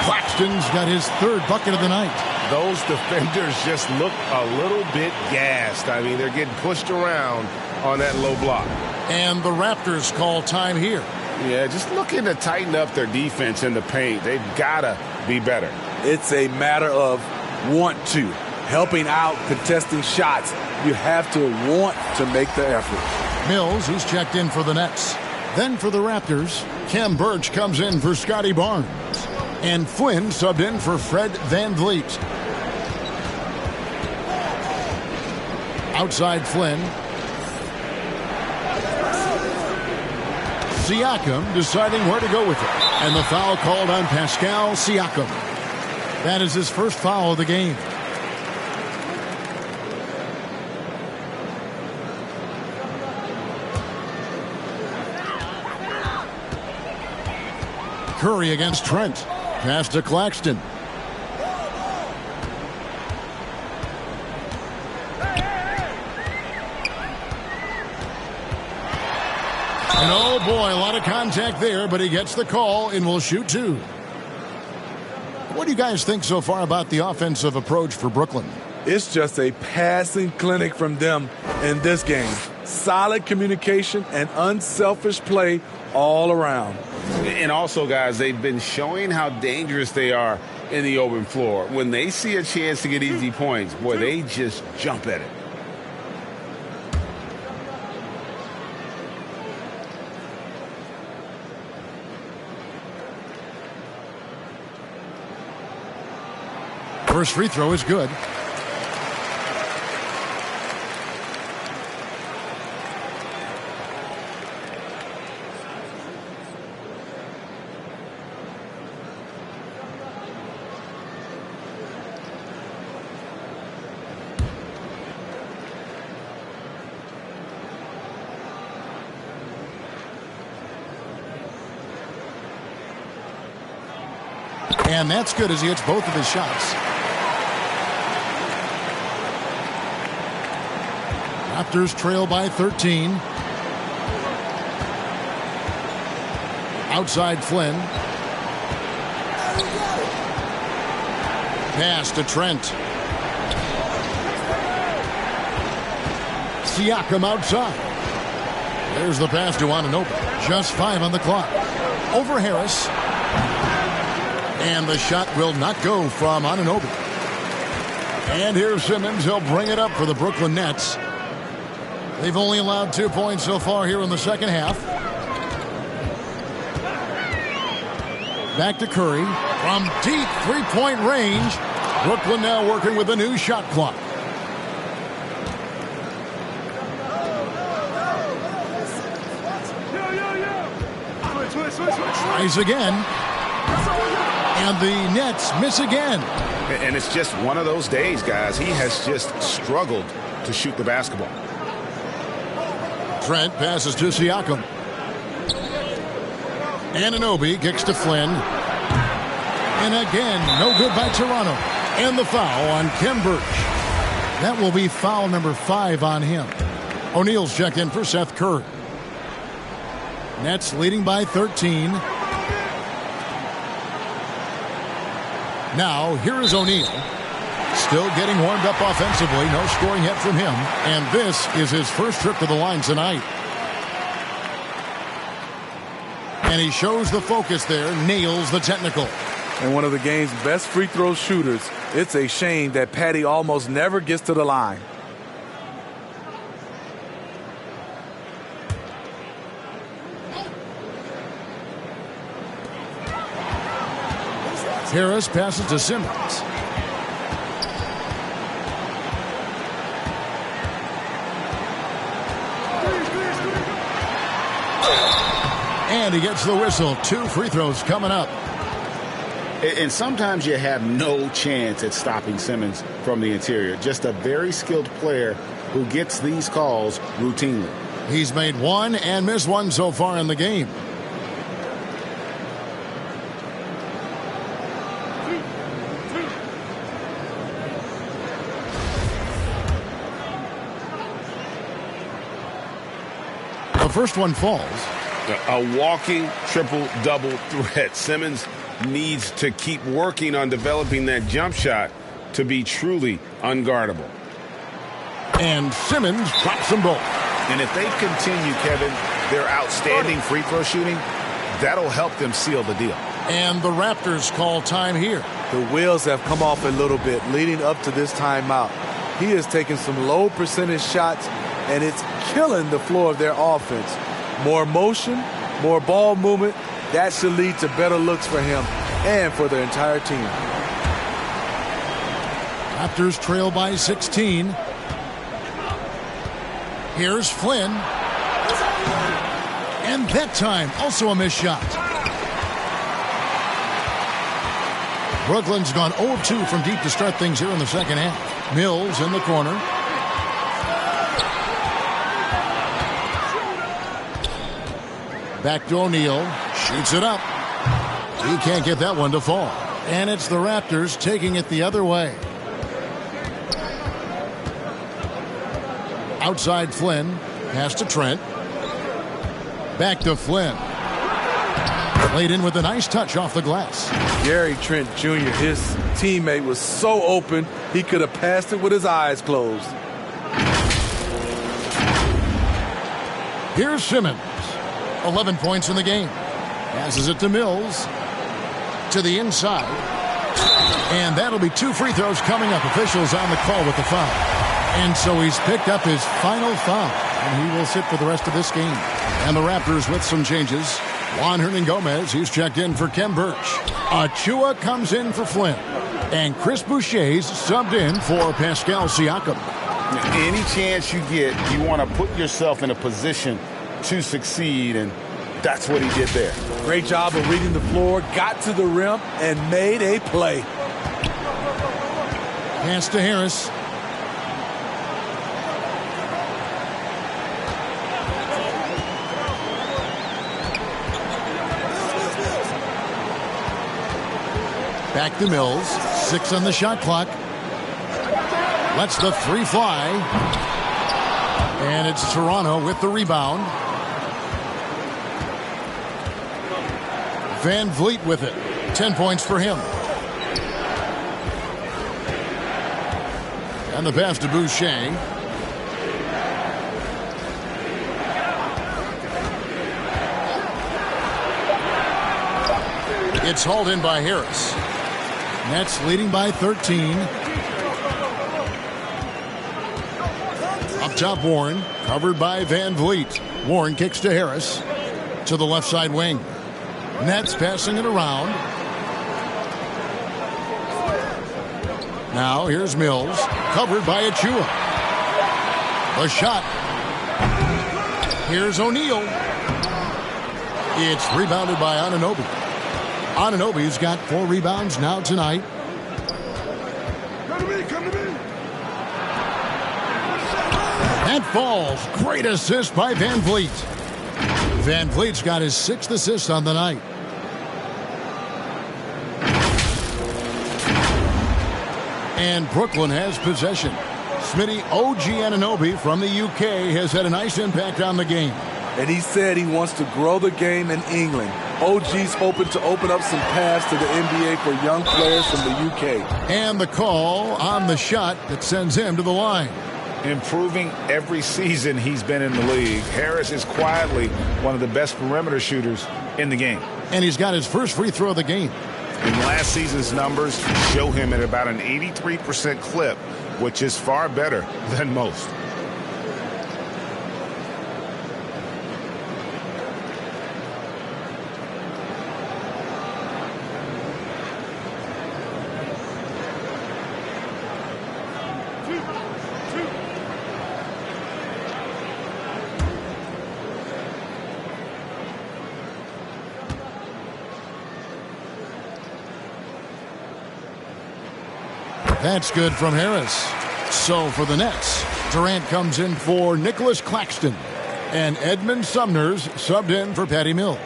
Speaker 1: Claxton's got his third bucket of the night.
Speaker 5: Those defenders just look a little bit gassed. I mean, they're getting pushed around on that low block.
Speaker 1: And the Raptors call time here.
Speaker 3: Yeah, just looking to tighten up their defense in the paint. They've got to be better.
Speaker 4: It's a matter of want to. Helping out, contesting shots. You have to want to make the effort.
Speaker 1: Mills, who's checked in for the Nets. Then for the Raptors, Cam Birch comes in for Scotty Barnes. And Flynn subbed in for Fred VanVleet. Outside Flynn. Siakam deciding where to go with it. And the foul called on Pascal Siakam. That is his first foul of the game. Curry against Trent. Pass to Claxton. And oh boy, a lot of contact there, but he gets the call and will shoot two. What do you guys think so far about the offensive approach for Brooklyn?
Speaker 4: It's just a passing clinic from them in this game. Solid communication and unselfish play all around.
Speaker 3: And also, guys, they've been showing how dangerous they are in the open floor. When they see a chance to get easy points, boy, they just jump at it.
Speaker 1: First free throw is good. And that's good as he hits both of his shots. Raptors trail by 13. Outside Flynn. Pass to Trent. Siakam outside. There's the pass to Anunoby. Just 5 on the clock. Over Harris. And the shot will not go from Anunoby. And here's Simmons. He'll bring it up for the Brooklyn Nets. They've only allowed 2 points so far here in the second half. Back to Curry. From deep three-point range. Brooklyn now working with a new shot clock. Tries again. And the Nets miss again.
Speaker 3: And it's just one of those days, guys. He has just struggled to shoot the basketball.
Speaker 1: Trent passes to Siakam. Anunoby kicks to Flynn. And again, no good by Toronto. And the foul on Cam Birch. That will be foul number 5 on him. O'Neal's checked in for Seth Curry. Nets leading by 13. Now, here is O'Neal. Still getting warmed up offensively. No scoring yet from him. And this is his first trip to the line tonight. And he shows the focus there. Nails the technical.
Speaker 4: And one of the game's best free throw shooters. It's a shame that Patty almost never gets to the line.
Speaker 1: Harris passes to Simmons. And he gets the whistle. 2 free throws coming up.
Speaker 3: And sometimes you have no chance at stopping Simmons from the interior. Just a very skilled player who gets these calls routinely.
Speaker 1: He's made 1 and missed 1 so far in the game. The first one falls.
Speaker 3: A walking triple-double threat. Simmons needs to keep working on developing that jump shot to be truly unguardable.
Speaker 1: And Simmons drops them both.
Speaker 5: And if they continue, Kevin, their outstanding free throw shooting, that'll help them seal the deal.
Speaker 1: And the Raptors call time here.
Speaker 4: The wheels have come off a little bit leading up to this timeout. He is taking some low percentage shots, and it's killing the flow of their offense. More motion, more ball movement, that should lead to better looks for him and for their entire team.
Speaker 1: Raptors trail by 16. Here's Flynn. And that time, also a missed shot. Brooklyn's gone 0 of 2 from deep to start things here in the second half. Mills in the corner. Back to O'Neal. Shoots it up. He can't get that one to fall. And it's the Raptors taking it the other way. Outside Flynn. Pass to Trent. Back to Flynn. Played in with a nice touch off the glass.
Speaker 4: Gary Trent Jr., his teammate, was so open, he could have passed it with his eyes closed.
Speaker 1: Here's Simmons. 11 points in the game. Passes it to Mills. To the inside. And that'll be 2 free throws coming up. Officials on the call with the foul. And so he's picked up his final foul. And he will sit for the rest of this game. And the Raptors with some changes. Juan Hernan-Gomez, he's checked in for Kem Birch. Achua comes in for Flynn. And Chris Boucher's subbed in for Pascal Siakam.
Speaker 3: Any chance you get, you want to put yourself in a position to succeed, and that's what he did there.
Speaker 4: Great job of reading the floor, got to the rim, and made a play.
Speaker 1: Pass to Harris. Back to Mills. 6 on the shot clock. Lets the 3 fly. And it's Toronto with the rebound. Van Vliet with it. 10 points for him. And the pass to Boucher. It's hauled in by Harris. Nets leading by 13. Up top, Warren. Covered by Van Vliet. Warren kicks to Harris. To the left side wing. Nets passing it around. Now here's Mills. Covered by Achua. The shot. Here's O'Neal. It's rebounded by Anunoby. Anunoby's got 4 rebounds now tonight.
Speaker 9: Come to me.
Speaker 1: That falls. Great assist by Van Vliet. Van Vliet's got his 6th assist on the night. And Brooklyn has possession. Smitty, OG Anunoby from the UK has had a nice impact on the game.
Speaker 4: And he said he wants to grow the game in England. OG's hoping to open up some paths to the NBA for young players from the UK.
Speaker 1: And the call on the shot that sends him to the line.
Speaker 3: Improving every season he's been in the league. Harris is quietly one of the best perimeter shooters in the game.
Speaker 1: And he's got his first free throw of the game.
Speaker 3: And last season's numbers show him at about an 83% clip, which is far better than most.
Speaker 1: That's good from Harris. So for the Nets, Durant comes in for Nicholas Claxton. And Edmund Sumner's subbed in for Patty Mills.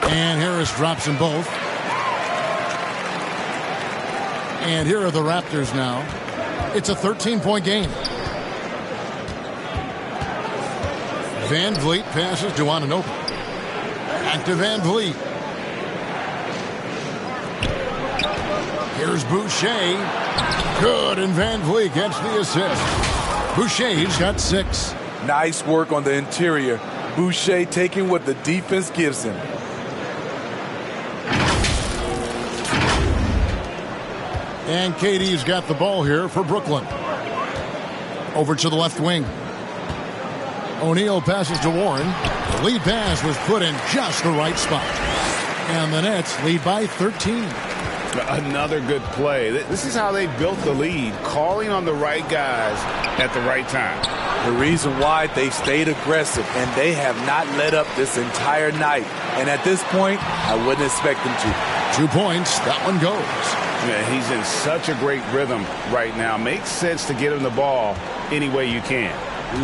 Speaker 1: And Harris drops them both. And here are the Raptors now. It's a 13-point game. Van Vliet passes to Anunoby. Back to Van Vliet. Here's Boucher. Good, and Van Vliet gets the assist. Boucher's got 6.
Speaker 4: Nice work on the interior. Boucher taking what the defense gives him.
Speaker 1: And KD's got the ball here for Brooklyn. Over to the left wing. O'Neal passes to Warren. The lead pass was put in just the right spot. And the Nets lead by 13.
Speaker 3: Another good play. This is how they built the lead, calling on the right guys at the right time.
Speaker 4: The reason why they stayed aggressive, and they have not let up this entire night. And at this point, I wouldn't expect them to.
Speaker 1: 2 points. That one goes.
Speaker 3: Yeah, he's in such a great rhythm right now. Makes sense to get him the ball any way you can.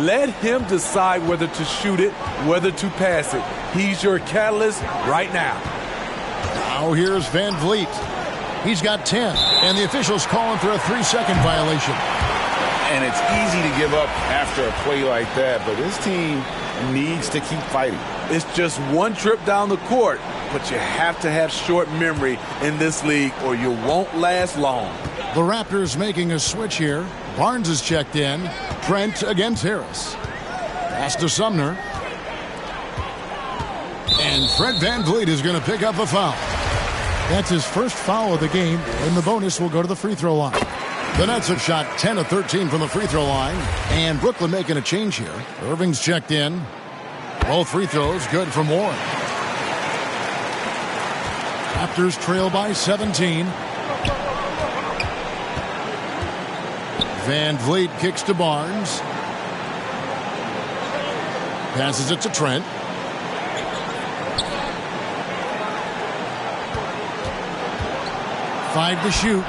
Speaker 4: Let him decide whether to shoot it, whether to pass it. He's your catalyst right now.
Speaker 1: Now here's Van Vliet. He's got 10, and the officials calling for a 3-second violation.
Speaker 3: And it's easy to give up after a play like that, but this team needs to keep fighting.
Speaker 4: It's just one trip down the court, but you have to have short memory in this league or you won't last long.
Speaker 1: The Raptors making a switch here. Barnes is checked in. Trent against Harris. Pass to Sumner. And Fred Van Vliet is going to pick up a foul. That's his first foul of the game, and the bonus will go to the free throw line. The Nets have shot 10 of 13 from the free throw line, and Brooklyn making a change here. Irving's checked in. Both free throws good from Warren. Raptors trail by 17. Van Vliet kicks to Barnes. Passes it to Trent. Five to shoot.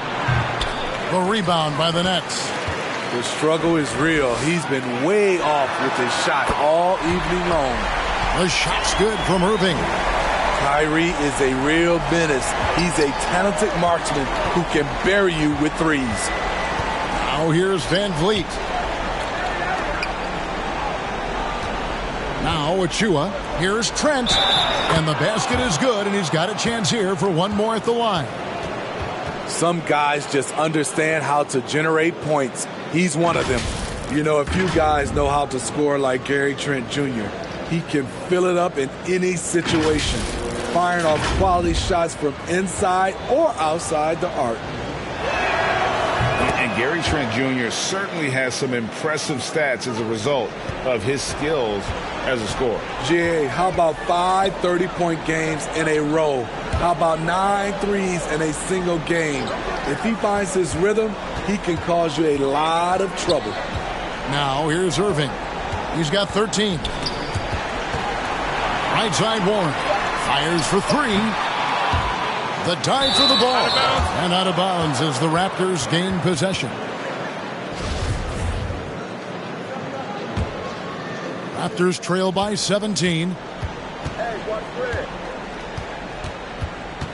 Speaker 1: The rebound by the Nets.
Speaker 4: The struggle is real. He's been way off with his shot all evening long.
Speaker 1: The shot's good from Irving.
Speaker 4: Kyrie is a real menace. He's a talented marksman who can bury you with threes.
Speaker 1: Now here's Van Vliet. Now Achua. Here's Trent. And the basket is good, and he's got a chance here for one more at the line.
Speaker 4: Some guys just understand how to generate points. He's one of them. You know, a few guys know how to score like Gary Trent Jr. He can fill it up in any situation, firing off quality shots from inside or outside the arc.
Speaker 3: And Gary Trent Jr. certainly has some impressive stats as a result of his skills as a scorer.
Speaker 4: Jay, how about 5 30-point games in a row? How about 9 threes in a single game? If he finds his rhythm, he can cause you a lot of trouble.
Speaker 1: Now here's Irving. He's got 13. Right side Warren. Fires for 3. The dive for the ball. And out of bounds as the Raptors gain possession. Raptors trail by 17.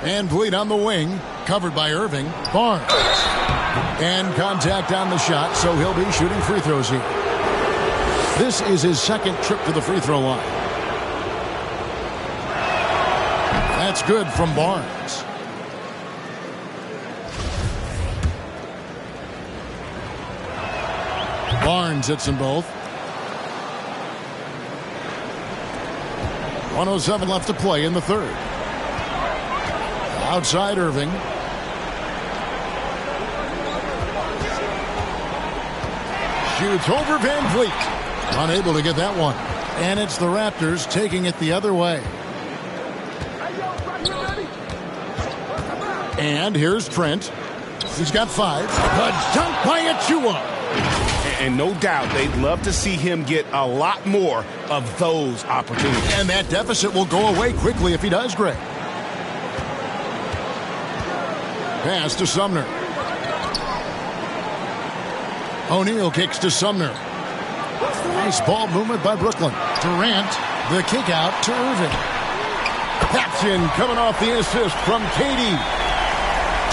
Speaker 1: And Vliet on the wing. Covered by Irving. Barnes. And contact on the shot, so he'll be shooting free throws here. This is his second trip to the free throw line. That's good from Barnes. Barnes hits them both. 1:07 left to play in the third. Outside Irving. Shoots over Van Vliet. Unable to get that one. And it's the Raptors taking it the other way. And here's Trent. He's got 5. The dunk by Achua.
Speaker 3: And no doubt they'd love to see him get a lot more of those opportunities.
Speaker 1: And that deficit will go away quickly if he does, Greg. Pass to Sumner. O'Neal kicks to Sumner. Nice ball movement by Brooklyn. Durant, the kick out to Irving. That's in, coming off the assist from KD.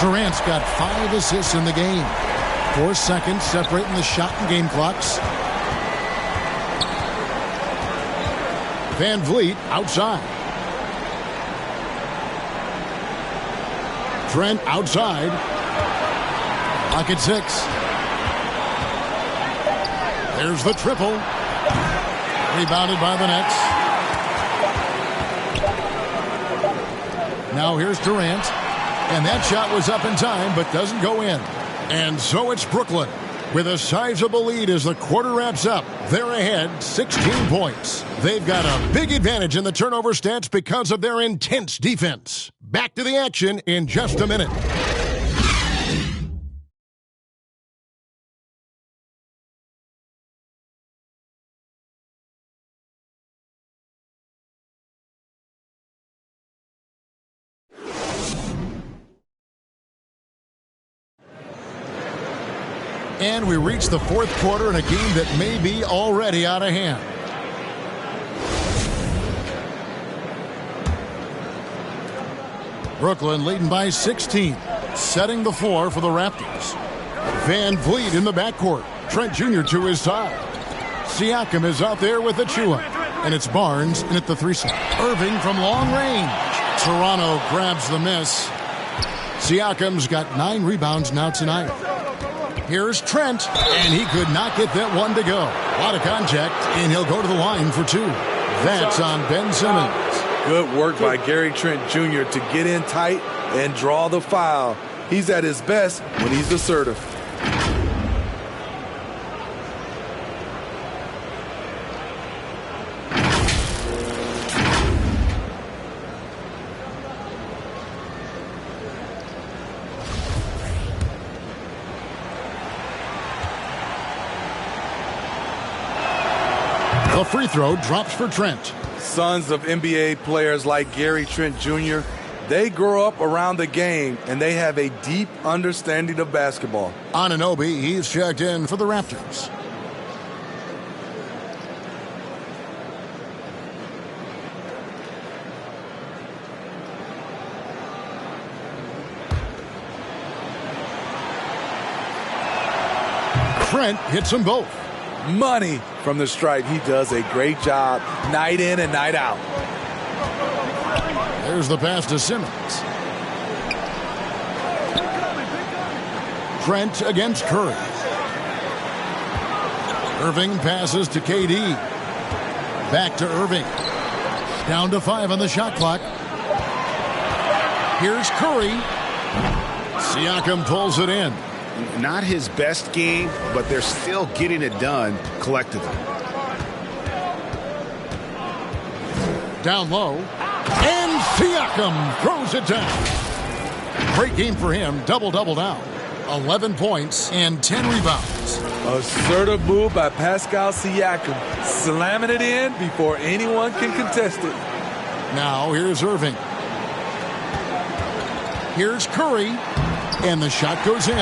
Speaker 1: Durant's got 5 assists in the game. 4 seconds separating the shot and game clocks. Van Vliet outside. Trent outside. Lock at 6. There's the triple. Rebounded by the Nets. Now here's Durant. And that shot was up in time, but doesn't go in. And so it's Brooklyn with a sizable lead as the quarter wraps up. They're ahead 16 points. They've got a big advantage in the turnover stats because of their intense defense. Back to the action in just a minute. And we reach the fourth quarter in a game that may be already out of hand. Brooklyn leading by 16, setting the floor for the Raptors. Van Vliet in the backcourt. Trent Jr. to his side. Siakam is out there with the chew-up. And it's Barnes in at the 3 side. Irving from long range. Toronto grabs the miss. Siakam's got 9 rebounds now tonight. Here's Trent, and he could not get that one to go. A lot of contact, and he'll go to the line for 2. That's on Ben Simmons.
Speaker 4: Good work by Gary Trent Jr. to get in tight and draw the foul. He's at his best when he's assertive.
Speaker 1: The free throw drops for Trent.
Speaker 4: Sons of NBA players like Gary Trent Jr., they grow up around the game, and they have a deep understanding of basketball.
Speaker 1: Anunoby, he's checked in for the Raptors. Trent hits them both.
Speaker 4: Money from the stripe. He does a great job night in and night out.
Speaker 1: There's the pass to Simmons. Trent against Curry. Irving passes to KD. Back to Irving. Down to 5 on the shot clock. Here's Curry. Siakam pulls it in.
Speaker 3: Not his best game, but they're still getting it done collectively.
Speaker 1: Down low. And Siakam throws it down. Great game for him. Double-double now. 11 points and 10 rebounds.
Speaker 4: Assertive move by Pascal Siakam. Slamming it in before anyone can contest it.
Speaker 1: Now here's Irving. Here's Curry. And the shot goes in.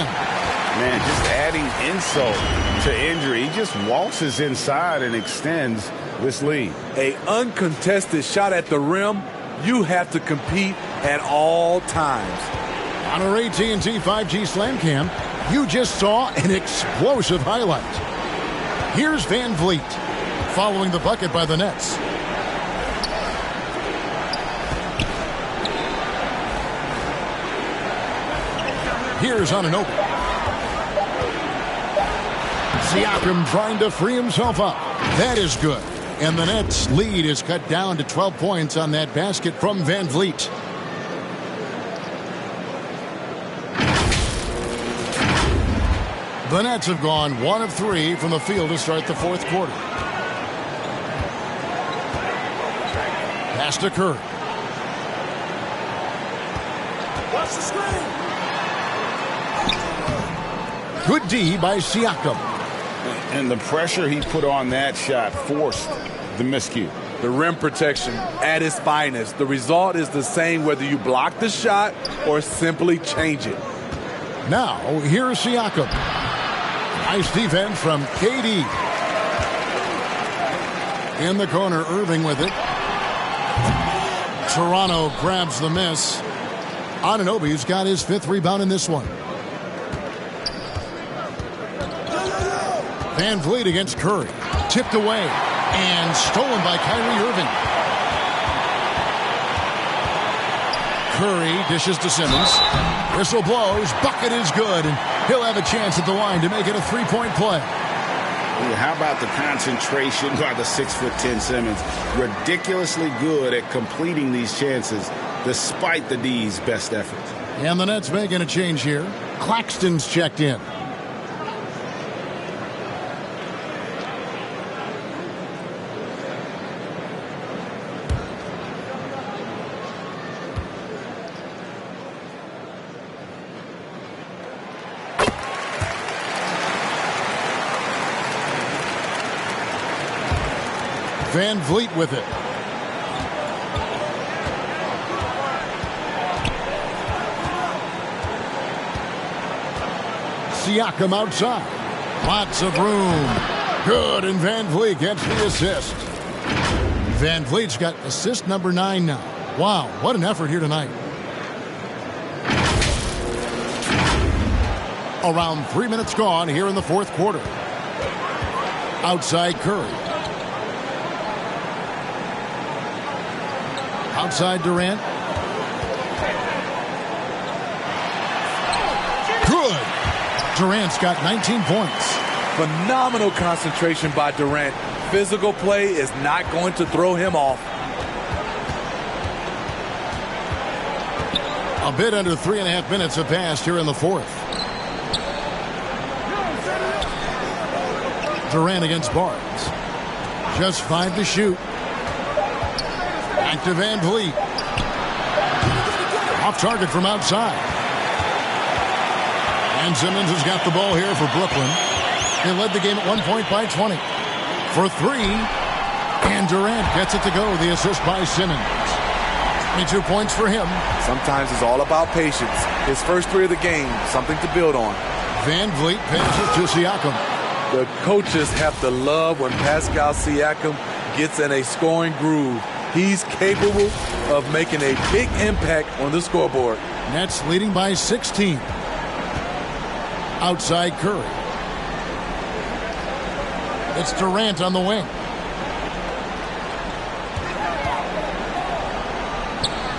Speaker 3: Man, just adding insult to injury. He just waltzes inside and extends this lead.
Speaker 4: A uncontested shot at the rim, you have to compete at all times.
Speaker 1: On our AT&T 5G Slam Cam, you just saw an explosive highlight. Here's Van Vliet, following the bucket by the Nets. Here's Anunoby. Siakam trying to free himself up. That is good. And the Nets' lead is cut down to 12 points on that basket from Van Vliet. The Nets have gone 1 of 3 from the field to start the fourth quarter. Pass to Curry.
Speaker 10: Watch the screen.
Speaker 1: Good D by Siakam.
Speaker 3: And the pressure he put on that shot forced the miscue.
Speaker 4: The rim protection at its finest. The result is the same whether you block the shot or simply change it.
Speaker 1: Now, here's Siakam. Nice defense from KD. In the corner, Irving with it. Toronto grabs the miss. Anunoby's got his 5th rebound in this one. Van Vliet against Curry. Tipped away and stolen by Kyrie Irving. Curry dishes to Simmons. Whistle blows. Bucket is good. And he'll have a chance at the line to make it a 3-point play.
Speaker 3: How about the concentration by the 6'10" Simmons? Ridiculously good at completing these chances despite the D's best efforts.
Speaker 1: And the Nets making a change here. Claxton's checked in. Van Vliet with it. Siakam outside. Lots of room. Good, and Van Vliet gets the assist. Van Vliet's got assist number 9 now. Wow, what an effort here tonight. Around 3 minutes gone here in the 4th quarter. Outside Curry. Outside Durant. Good. Durant's got 19 points.
Speaker 4: Phenomenal concentration by Durant. Physical play is not going to throw him off.
Speaker 1: A bit under 3.5 minutes have passed here in the 4th. Durant against Barnes. Just 5 to shoot. Back to Van Vliet. Off target from outside. And Simmons has got the ball here for Brooklyn. They led the game at 1 point by 20. For 3. And Durant gets it to go. The assist by Simmons. 22 points for him.
Speaker 4: Sometimes it's all about patience. His first 3 of the game, something to build on. Van
Speaker 1: Vliet passes to Siakam.
Speaker 4: The coaches have to love when Pascal Siakam gets in a scoring groove. He's capable of making a big impact on the scoreboard.
Speaker 1: Nets leading by 16. Outside Curry. It's Durant on the wing.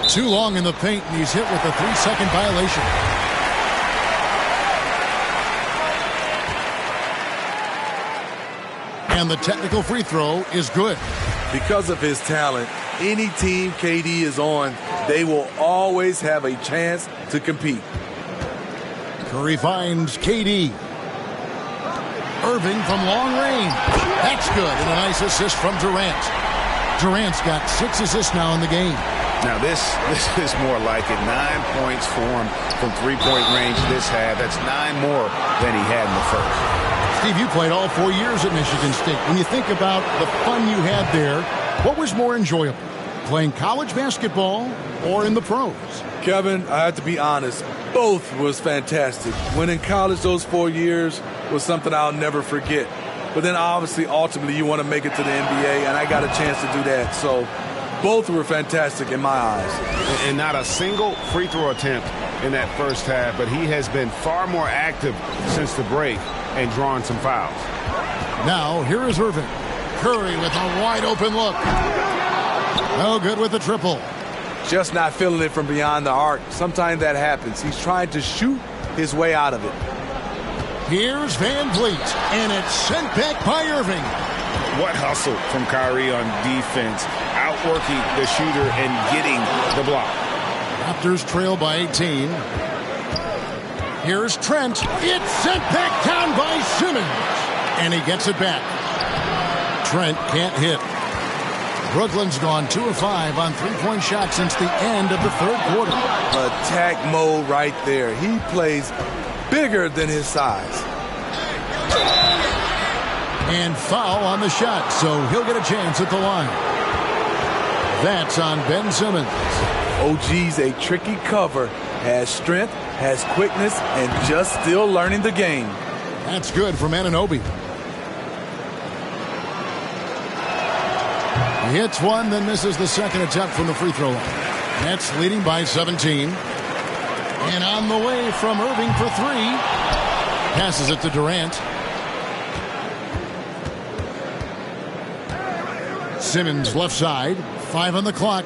Speaker 1: Too long in the paint, and he's hit with a 3-second violation. And the technical free throw is good.
Speaker 4: Because of his talent, any team KD is on, they will always have a chance to compete.
Speaker 1: Curry finds KD. Irving from long range. That's good, and a nice assist from Durant. Durant's got 6 assists now in the game.
Speaker 3: Now this is more like it. 9 points for him from 3-point range this half. That's 9 more than he had in the first.
Speaker 1: Steve, you played all 4 years at Michigan State. When you think about the fun you had there, what was more enjoyable, playing college basketball or in the pros?
Speaker 4: Kevin, I have to be honest, both was fantastic. When in college, those 4 years was something I'll never forget. But then obviously, ultimately, you want to make it to the NBA, and I got a chance to do that. So both were fantastic in my eyes.
Speaker 3: And not a single free throw attempt in that first half, but he has been far more active since the break and drawing some fouls.
Speaker 1: Now, here is Irving. Curry with a wide open look. No good with the triple.
Speaker 4: Just not feeling it from beyond the arc. Sometimes that happens. He's trying to shoot his way out of it.
Speaker 1: Here's Van Vliet, and it's sent back by Irving.
Speaker 3: What hustle from Kyrie on defense, outworking the shooter and getting the block.
Speaker 1: Raptors trail by 18. Here's Trent. It's sent back down by Simmons, and he gets it back. Trent can't hit. Brooklyn's gone 2 of 5 on 3-point shots since the end of the 3rd quarter.
Speaker 4: Attack mode right there. He plays bigger than his size.
Speaker 1: And foul on the shot, so he'll get a chance at the line. That's on Ben Simmons.
Speaker 4: OG's a tricky cover. Has strength, has quickness, and just still learning the game.
Speaker 1: That's good from Anunoby. He hits one, then misses the second attempt from the free throw line. Nets leading by 17. And on the way from Irving for three. Passes it to Durant. Simmons left side. 5 on the clock.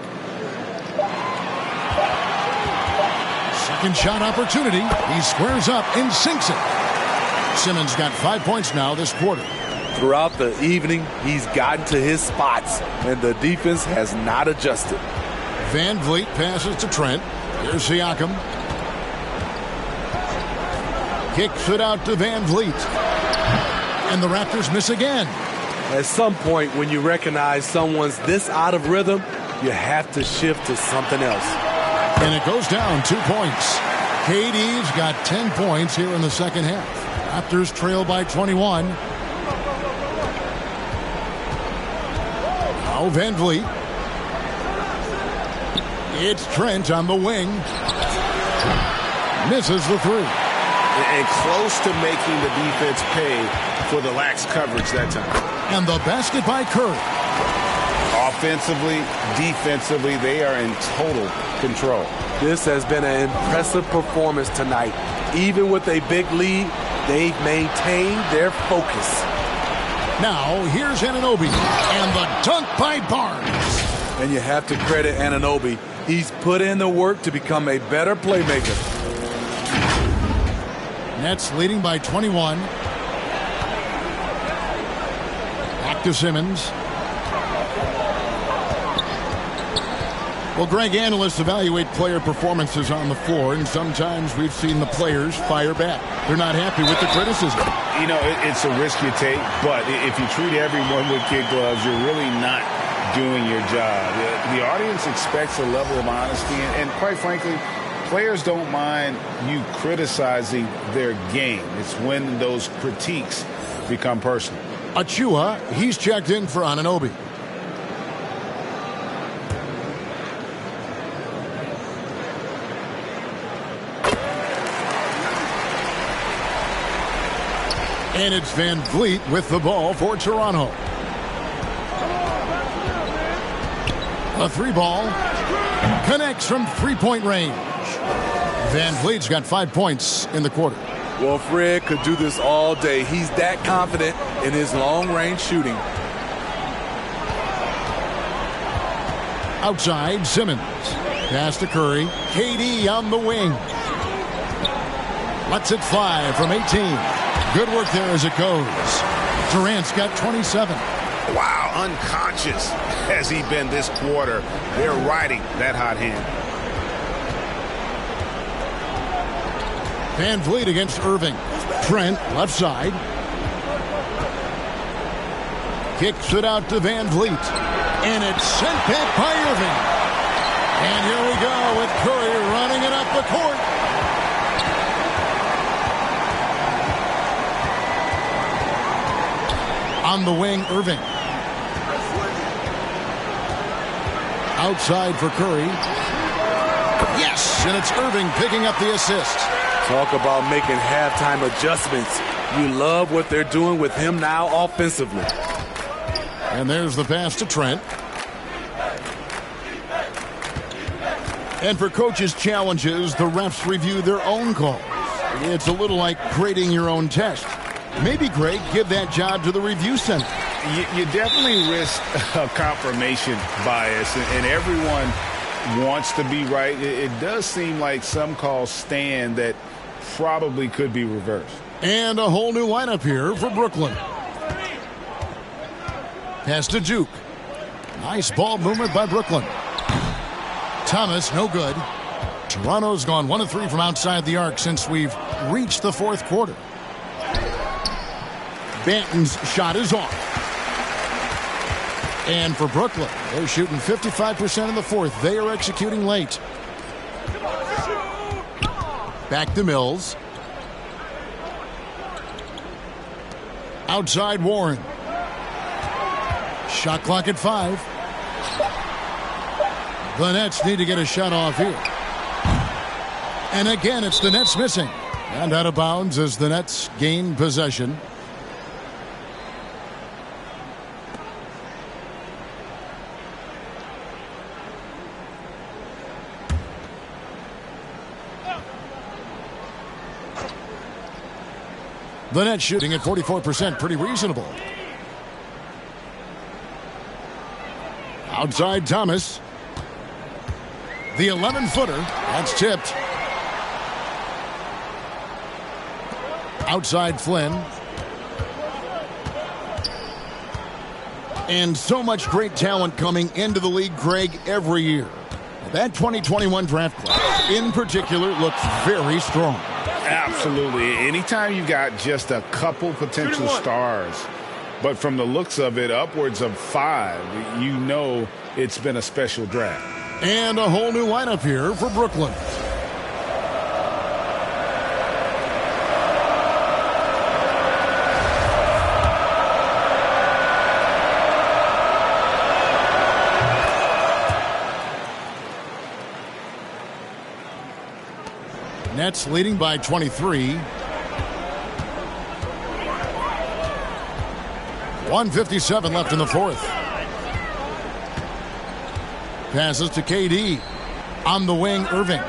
Speaker 1: Second shot opportunity. He squares up and sinks it. Simmons got 5 points now this quarter.
Speaker 4: Throughout the evening, he's gotten to his spots, and the defense has not adjusted.
Speaker 1: Van Vliet passes to Trent. Here's Siakam. Kicks it out to Van Vliet. And the Raptors miss again.
Speaker 4: At some point, when you recognize someone's this out of rhythm, you have to shift to something else.
Speaker 1: And it goes down 2 points. KD's got 10 points here in the second half. Raptors trail by 21. Now Van Vliet. It's Trent on the wing. Misses the three.
Speaker 5: And close to making the defense pay for the lax coverage that time.
Speaker 1: And the basket by Curry.
Speaker 3: Offensively, defensively, they are in total control.
Speaker 4: This has been an impressive performance tonight. Even with a big lead, they've maintained their focus.
Speaker 1: Now, here's Anunoby. And the dunk by Barnes.
Speaker 4: And you have to credit Anunoby. He's put in the work to become a better playmaker.
Speaker 1: Nets leading by 21. Back to Simmons. Well, Greg, analysts evaluate player performances on the floor, and sometimes we've seen the players fire back. They're not happy with the criticism.
Speaker 3: You know, it's a risk you take, but if you treat everyone with kid gloves, you're really not doing your job. The audience expects a level of honesty, and quite frankly, players don't mind you criticizing their game. It's when those critiques become personal.
Speaker 1: Achua, he's checked in for Anunoby. And it's Van Vliet with the ball for Toronto. A three ball connects from three-point range. Van Vliet's got 5 points in the quarter.
Speaker 4: Well, Fred could do this all day. He's that confident in his long-range shooting.
Speaker 1: Outside, Simmons. Pass to Curry. KD on the wing. Lets it fly from 18. Good work there as it goes. Durant's got 27.
Speaker 5: Wow, unconscious has he been this quarter. They're riding that hot hand.
Speaker 1: Van Vliet against Irving. Trent, left side. Kicks it out to Van Vliet. And it's sent back by Irving. And here we go with Curry running it up the court. On the wing, Irving. Outside for Curry. Yes, and it's Irving picking up the assist.
Speaker 4: Talk about making halftime adjustments. You love what they're doing with him now offensively.
Speaker 1: And there's the pass to Trent. And for coaches' challenges, the refs review their own calls. It's a little like grading your own test. Maybe, Greg, give that job to the review center.
Speaker 3: You definitely risk a confirmation bias, and everyone wants to be right. It does seem like some calls stand that probably could be reversed.
Speaker 1: And a whole new lineup here for Brooklyn. Pass to Duke. Nice ball movement by Brooklyn. Thomas, no good. Toronto's gone 1 of 3 from outside the arc since we've reached the fourth quarter. Banton's shot is off. And for Brooklyn, they're shooting 55% in the fourth. They are executing late. Back to Mills. Outside Warren. Shot clock at 5. The Nets need to get a shot off here. And again, it's the Nets missing. And out of bounds as the Nets gain possession. The net shooting at 44%, pretty reasonable. Outside Thomas. The 11-footer. That's tipped. Outside Flynn. And so much great talent coming into the league, Greg, every year. That 2021 draft class, in particular, looks very strong.
Speaker 3: Absolutely. Anytime you got just a couple potential stars, but from the looks of it, upwards of 5, you know it's been a special draft.
Speaker 1: And a whole new lineup here for Brooklyn. Nets leading by 23. 1:57 left in the fourth. Passes to KD. On the wing, Irving.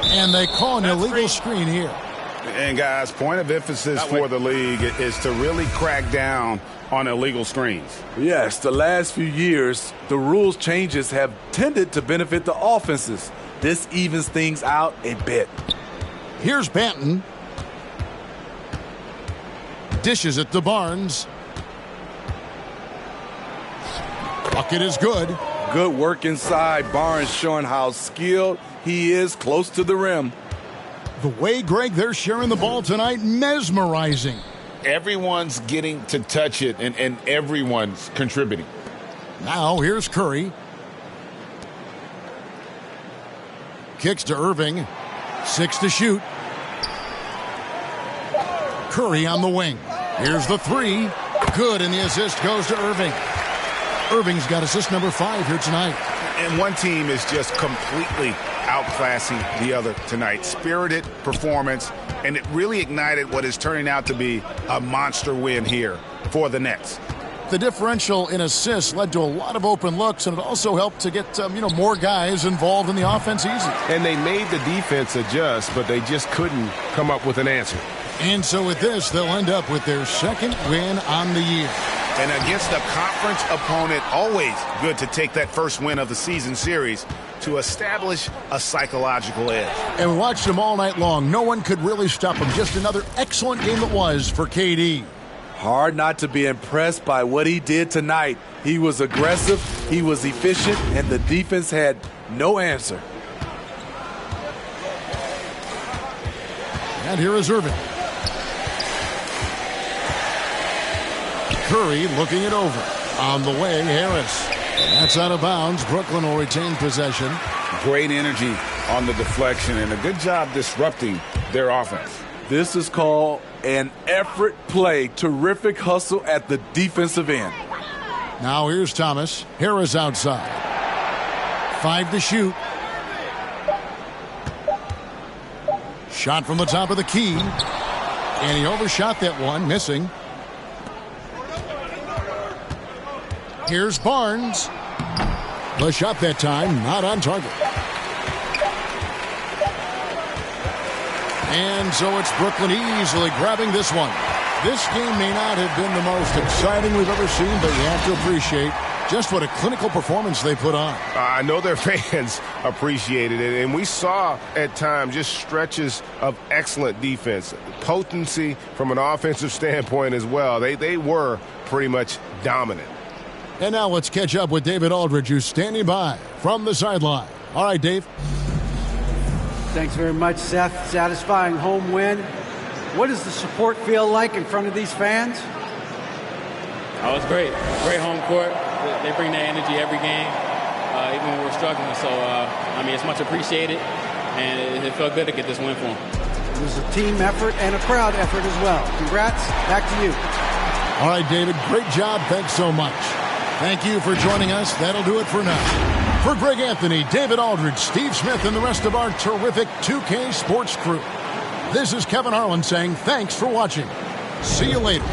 Speaker 1: And they call an illegal screen here.
Speaker 3: And, guys, point of emphasis for the league is to really crack down on illegal screens.
Speaker 4: Yes, the last few years, the rules changes have tended to benefit the offenses. This evens things out a bit.
Speaker 1: Here's Banton. Dishes it to Barnes. Bucket is good.
Speaker 4: Good work inside. Barnes showing how skilled he is close to the rim.
Speaker 1: The way, Greg, they're sharing the ball tonight, mesmerizing.
Speaker 3: Everyone's getting to touch it, and everyone's contributing.
Speaker 1: Now here's Curry. Kicks to Irving. 6 to shoot. Curry on the wing. Here's the 3. Good, and the assist goes to Irving. Irving's got assist number 5 here tonight.
Speaker 3: And one team is just completely outclassing the other tonight. Spirited performance, and it really ignited what is turning out to be a monster win here for the Nets.
Speaker 1: The differential in assists led to a lot of open looks, and it also helped to get more guys involved in the offense easy.
Speaker 5: And they made the defense adjust, but they just couldn't come up with an answer.
Speaker 1: And so with this, they'll end up with their second win on the year.
Speaker 3: And against a conference opponent, always good to take that first win of the season series to establish a psychological edge.
Speaker 1: And we watched them all night long. No one could really stop them. Just another excellent game it was for KD.
Speaker 4: Hard not to be impressed by what he did tonight. He was aggressive, he was efficient, and the defense had no answer.
Speaker 1: And here is Irving. Curry looking it over. On the way, Harris. That's out of bounds. Brooklyn will retain possession.
Speaker 3: Great energy on the deflection and a good job disrupting their offense.
Speaker 4: This is called an effort play. Terrific hustle at the defensive end.
Speaker 1: Now here's Thomas. Harris outside. 5 to shoot. Shot from the top of the key. And he overshot that one, missing. Here's Barnes. The shot that time, not on target. And so it's Brooklyn easily grabbing this one. This game may not have been the most exciting we've ever seen, but you have to appreciate just what a clinical performance they put on.
Speaker 5: I know their fans appreciated it, and we saw at times just stretches of excellent defense. Potency from an offensive standpoint as well. They were pretty much dominant.
Speaker 1: And now let's catch up with David Aldridge, who's standing by from the sideline. All right, Dave.
Speaker 2: Thanks very much, Seth. Satisfying home win. What does the support feel like in front of these fans?
Speaker 10: Oh, it's great. Great home court. They bring that energy every game, even when we're struggling. So, it's much appreciated, and it felt good to get this win for them.
Speaker 2: It was a team effort and a crowd effort as well. Congrats. Back to you.
Speaker 1: All right, David. Great job. Thanks so much. Thank you for joining us. That'll do it for now. For Greg Anthony, David Aldridge, Steve Smith, and the rest of our terrific 2K Sports crew, this is Kevin Harlan saying thanks for watching. See you later.